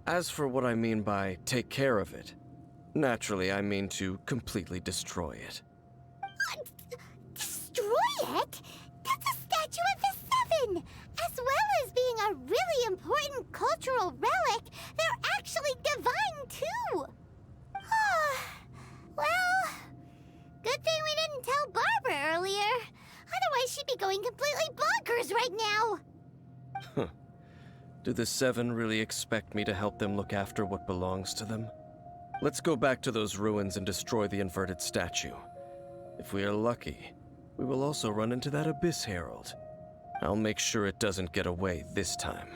As for what I mean by take care of it, naturally I mean to completely destroy it. Destroy it? That's a statue of the Seven! As well as being a really important cultural relic, they're actually divine too! Well, good thing we didn't tell Barbara earlier. Otherwise she'd be going completely bonkers right now! Do the Seven really expect me to help them look after what belongs to them? Let's go back to those ruins and destroy the inverted statue. If we are lucky, we will also run into that Abyss Herald. I'll make sure it doesn't get away this time.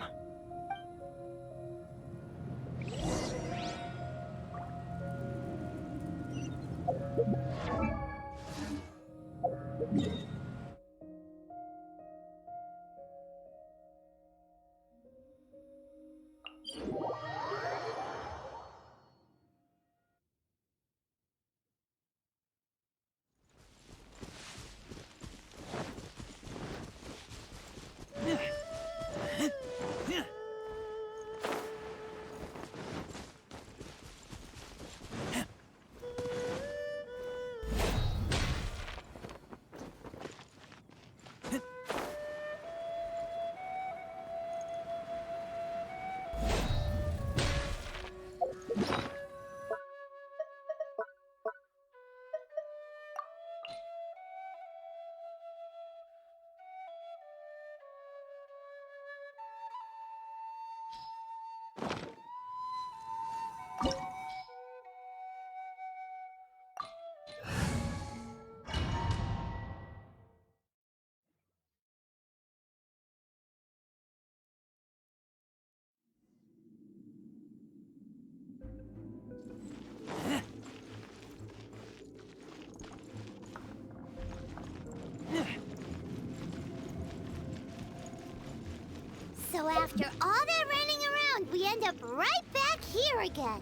So after all that running around, we end up right back here again.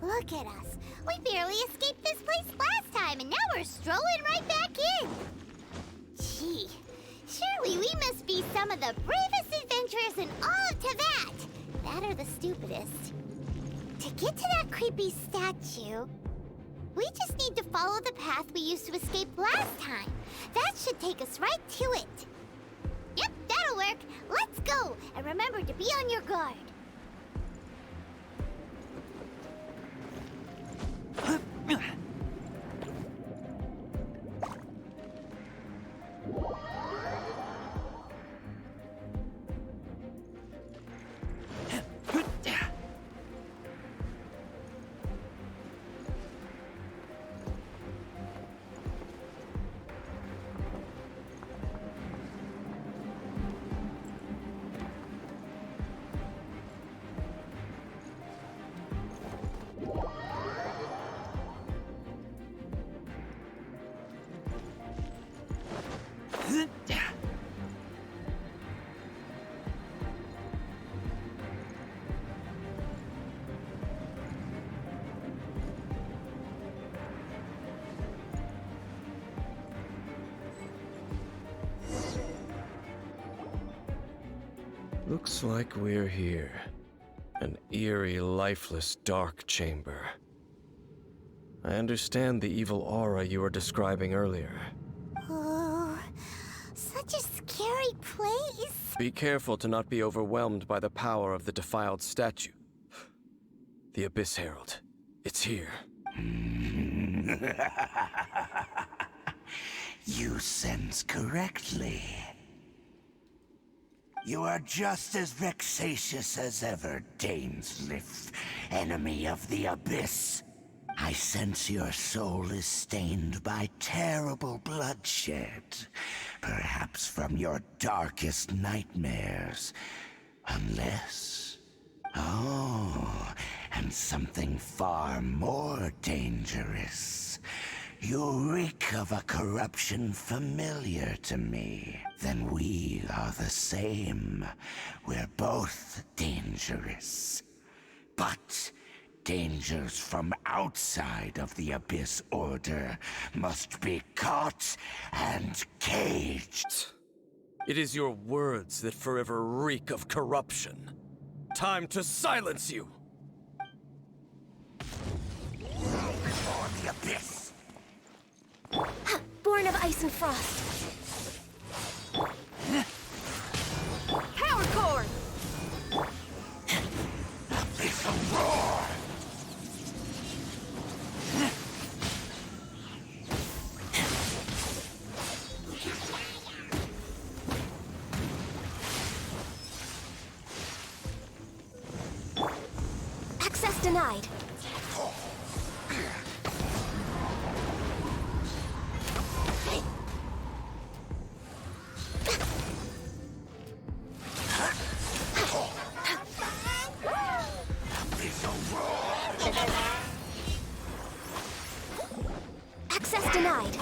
Look at us. We barely escaped this place last time, and now we're strolling right back in. Gee, surely we must be some of the bravest adventurers in all of Teyvat. That or the stupidest. To get to that creepy statue, we just need to follow the path we used to escape last time. That should take us right to it. Yep, that'll work. Let's go, and remember to be on your guard. Looks like we're here. An eerie, lifeless, dark chamber. I understand the evil aura you were describing earlier. Oh, such a scary place. Be careful to not be overwhelmed by the power of the defiled statue. The Abyss Herald. It's here. You sense correctly. You are just as vexatious as ever, Dainsleif, enemy of the Abyss. I sense your soul is stained by terrible bloodshed, perhaps from your darkest nightmares. Unless... Oh, and something far more dangerous. You reek of a corruption familiar to me. Then we are the same. We're both dangerous. But dangers from outside of the Abyss Order must be caught and caged. It is your words that forever reek of corruption. Time to silence you! Before the Abyss! Born of ice and frost. Power cord! Abyssal roar! Access denied. Access denied.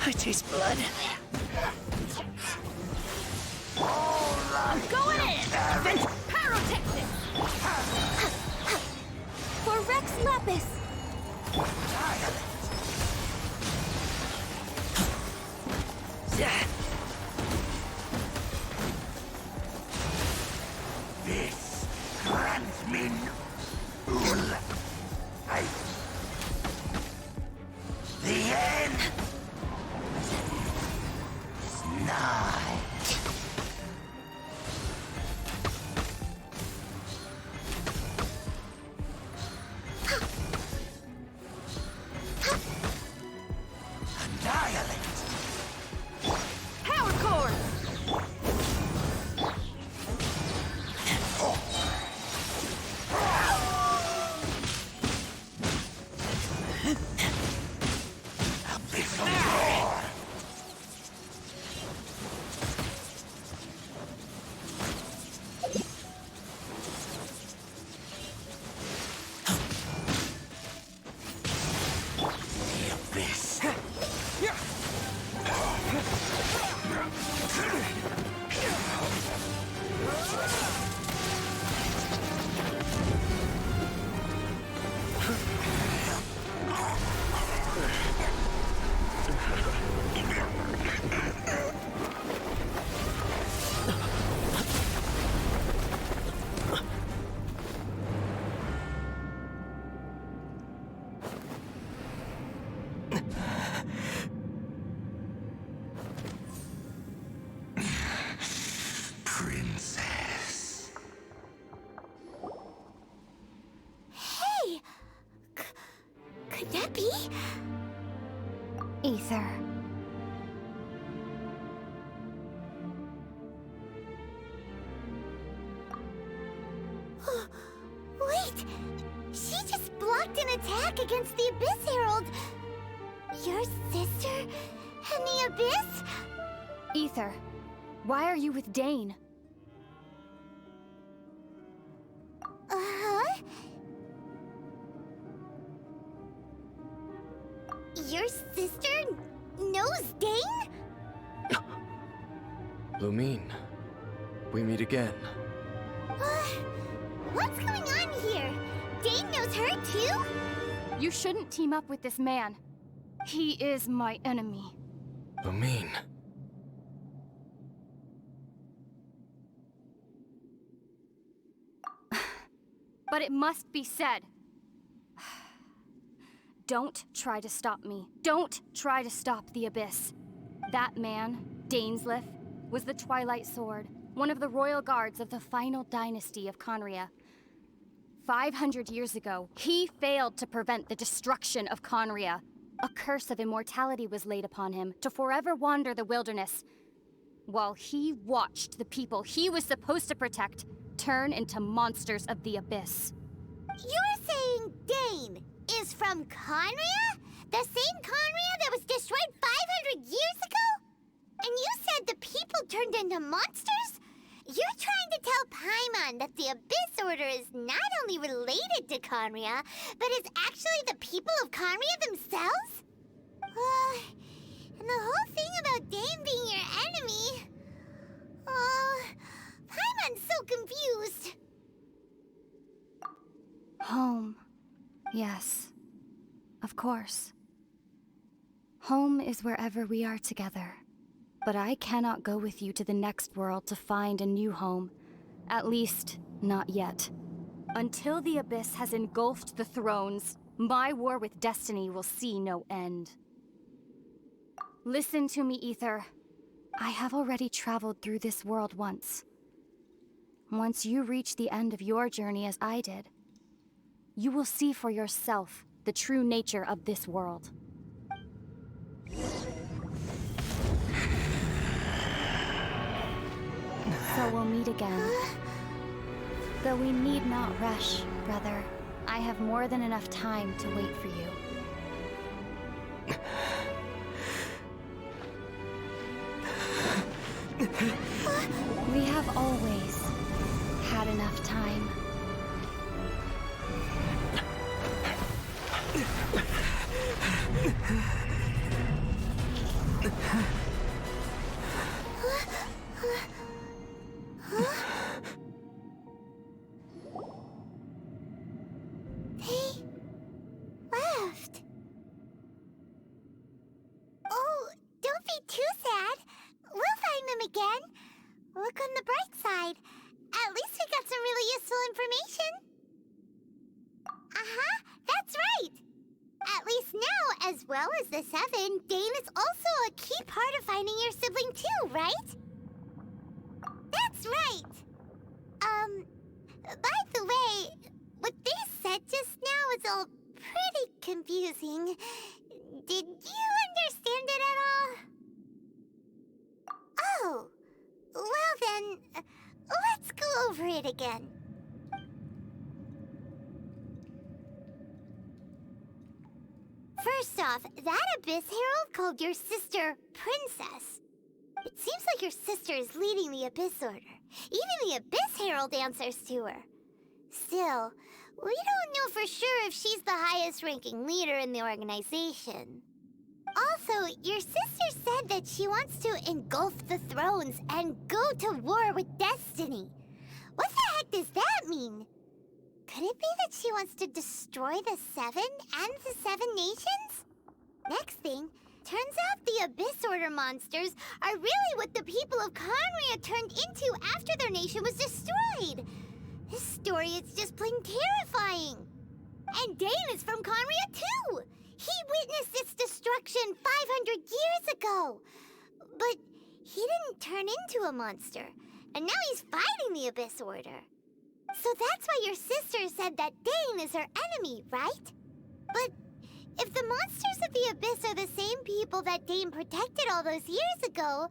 I taste blood. I'm going in! Pyrotechnic! For Rex Lapis! This grants me the end is nigh. Annihilate! Aether. Wait! She just blocked an attack against the Abyss Herald! Your sister and the Abyss? Aether, why are you with Dane? Uh-huh? Your sister knows Dane? Lumine, we meet again. What's going on here? Dane knows her too? You shouldn't team up with this man. He is my enemy. Lumine. But it must be said. Don't try to stop me. Don't try to stop the Abyss. That man, Dainsleif, was the Twilight Sword, one of the royal guards of the final dynasty of Conria. 500 years ago, he failed to prevent the destruction of Conria. A curse of immortality was laid upon him to forever wander the wilderness, while he watched the people he was supposed to protect turn into monsters of the Abyss. You're saying Dane is from Conria? The same Conria that was destroyed 500 years ago? And you said the people turned into monsters? You're trying to tell Paimon that the Abyss Order is not only related to Conria, but is actually the people of Conria themselves? And the whole thing about Dane being your enemy... Paimon's so confused. Home. Yes. Of course. Home is wherever we are together. But I cannot go with you to the next world to find a new home. At least, not yet. Until the Abyss has engulfed the thrones, my war with destiny will see no end. Listen to me, Aether. I have already traveled through this world once. Once you reach the end of your journey as I did, you will see for yourself the true nature of this world. So we'll meet again. Though we need not rush, brother. I have more than enough time to wait for you. We have always had enough time. They left. Oh, don't be too sad. We'll find them again. Look on the bright side. At least we got some really useful information. Uh-huh, that's right. At least now, as well as the Seven, Dane is also a key part of finding your sibling too, right? That's right. By the way, what they said just now is all pretty confusing. Did you understand it at all? Oh, well then, let's go over it again. First off, that Abyss Herald called your sister Princess. It seems like your sister is leading the Abyss Order. Even the Abyss Herald answers to her. Still, we don't know for sure if she's the highest-ranking leader in the organization. Also, your sister said that she wants to engulf the thrones and go to war with destiny. What the heck does that mean? Could it be that she wants to destroy the Seven and the Seven Nations? Next thing, turns out the Abyss Order monsters are really what the people of Conria turned into after their nation was destroyed. This story is just plain terrifying. And Dane is from Conria too. He witnessed its destruction 500 years ago. But he didn't turn into a monster. And now he's fighting the Abyss Order. So that's why your sister said that Dane is her enemy, right? But If the monsters of the Abyss are the same people that Dane protected all those years ago,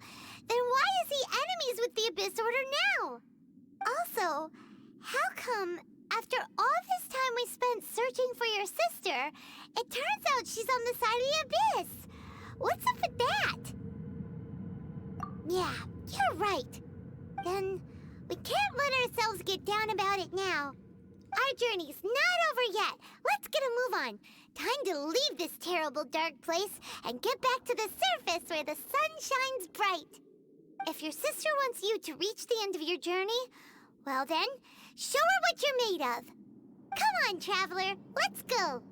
then why is he enemies with the Abyss Order now? Also, how come, after all this time we spent searching for your sister, it turns out she's on the side of the Abyss? What's up with that? Yeah, you're right. Then, we can't let ourselves get down about it now. Our journey's not over yet. Let's get a move on. Time to leave this terrible dark place and get back to the surface where the sun shines bright. If your sister wants you to reach the end of your journey, well then, show her what you're made of. Come on, traveler, let's go.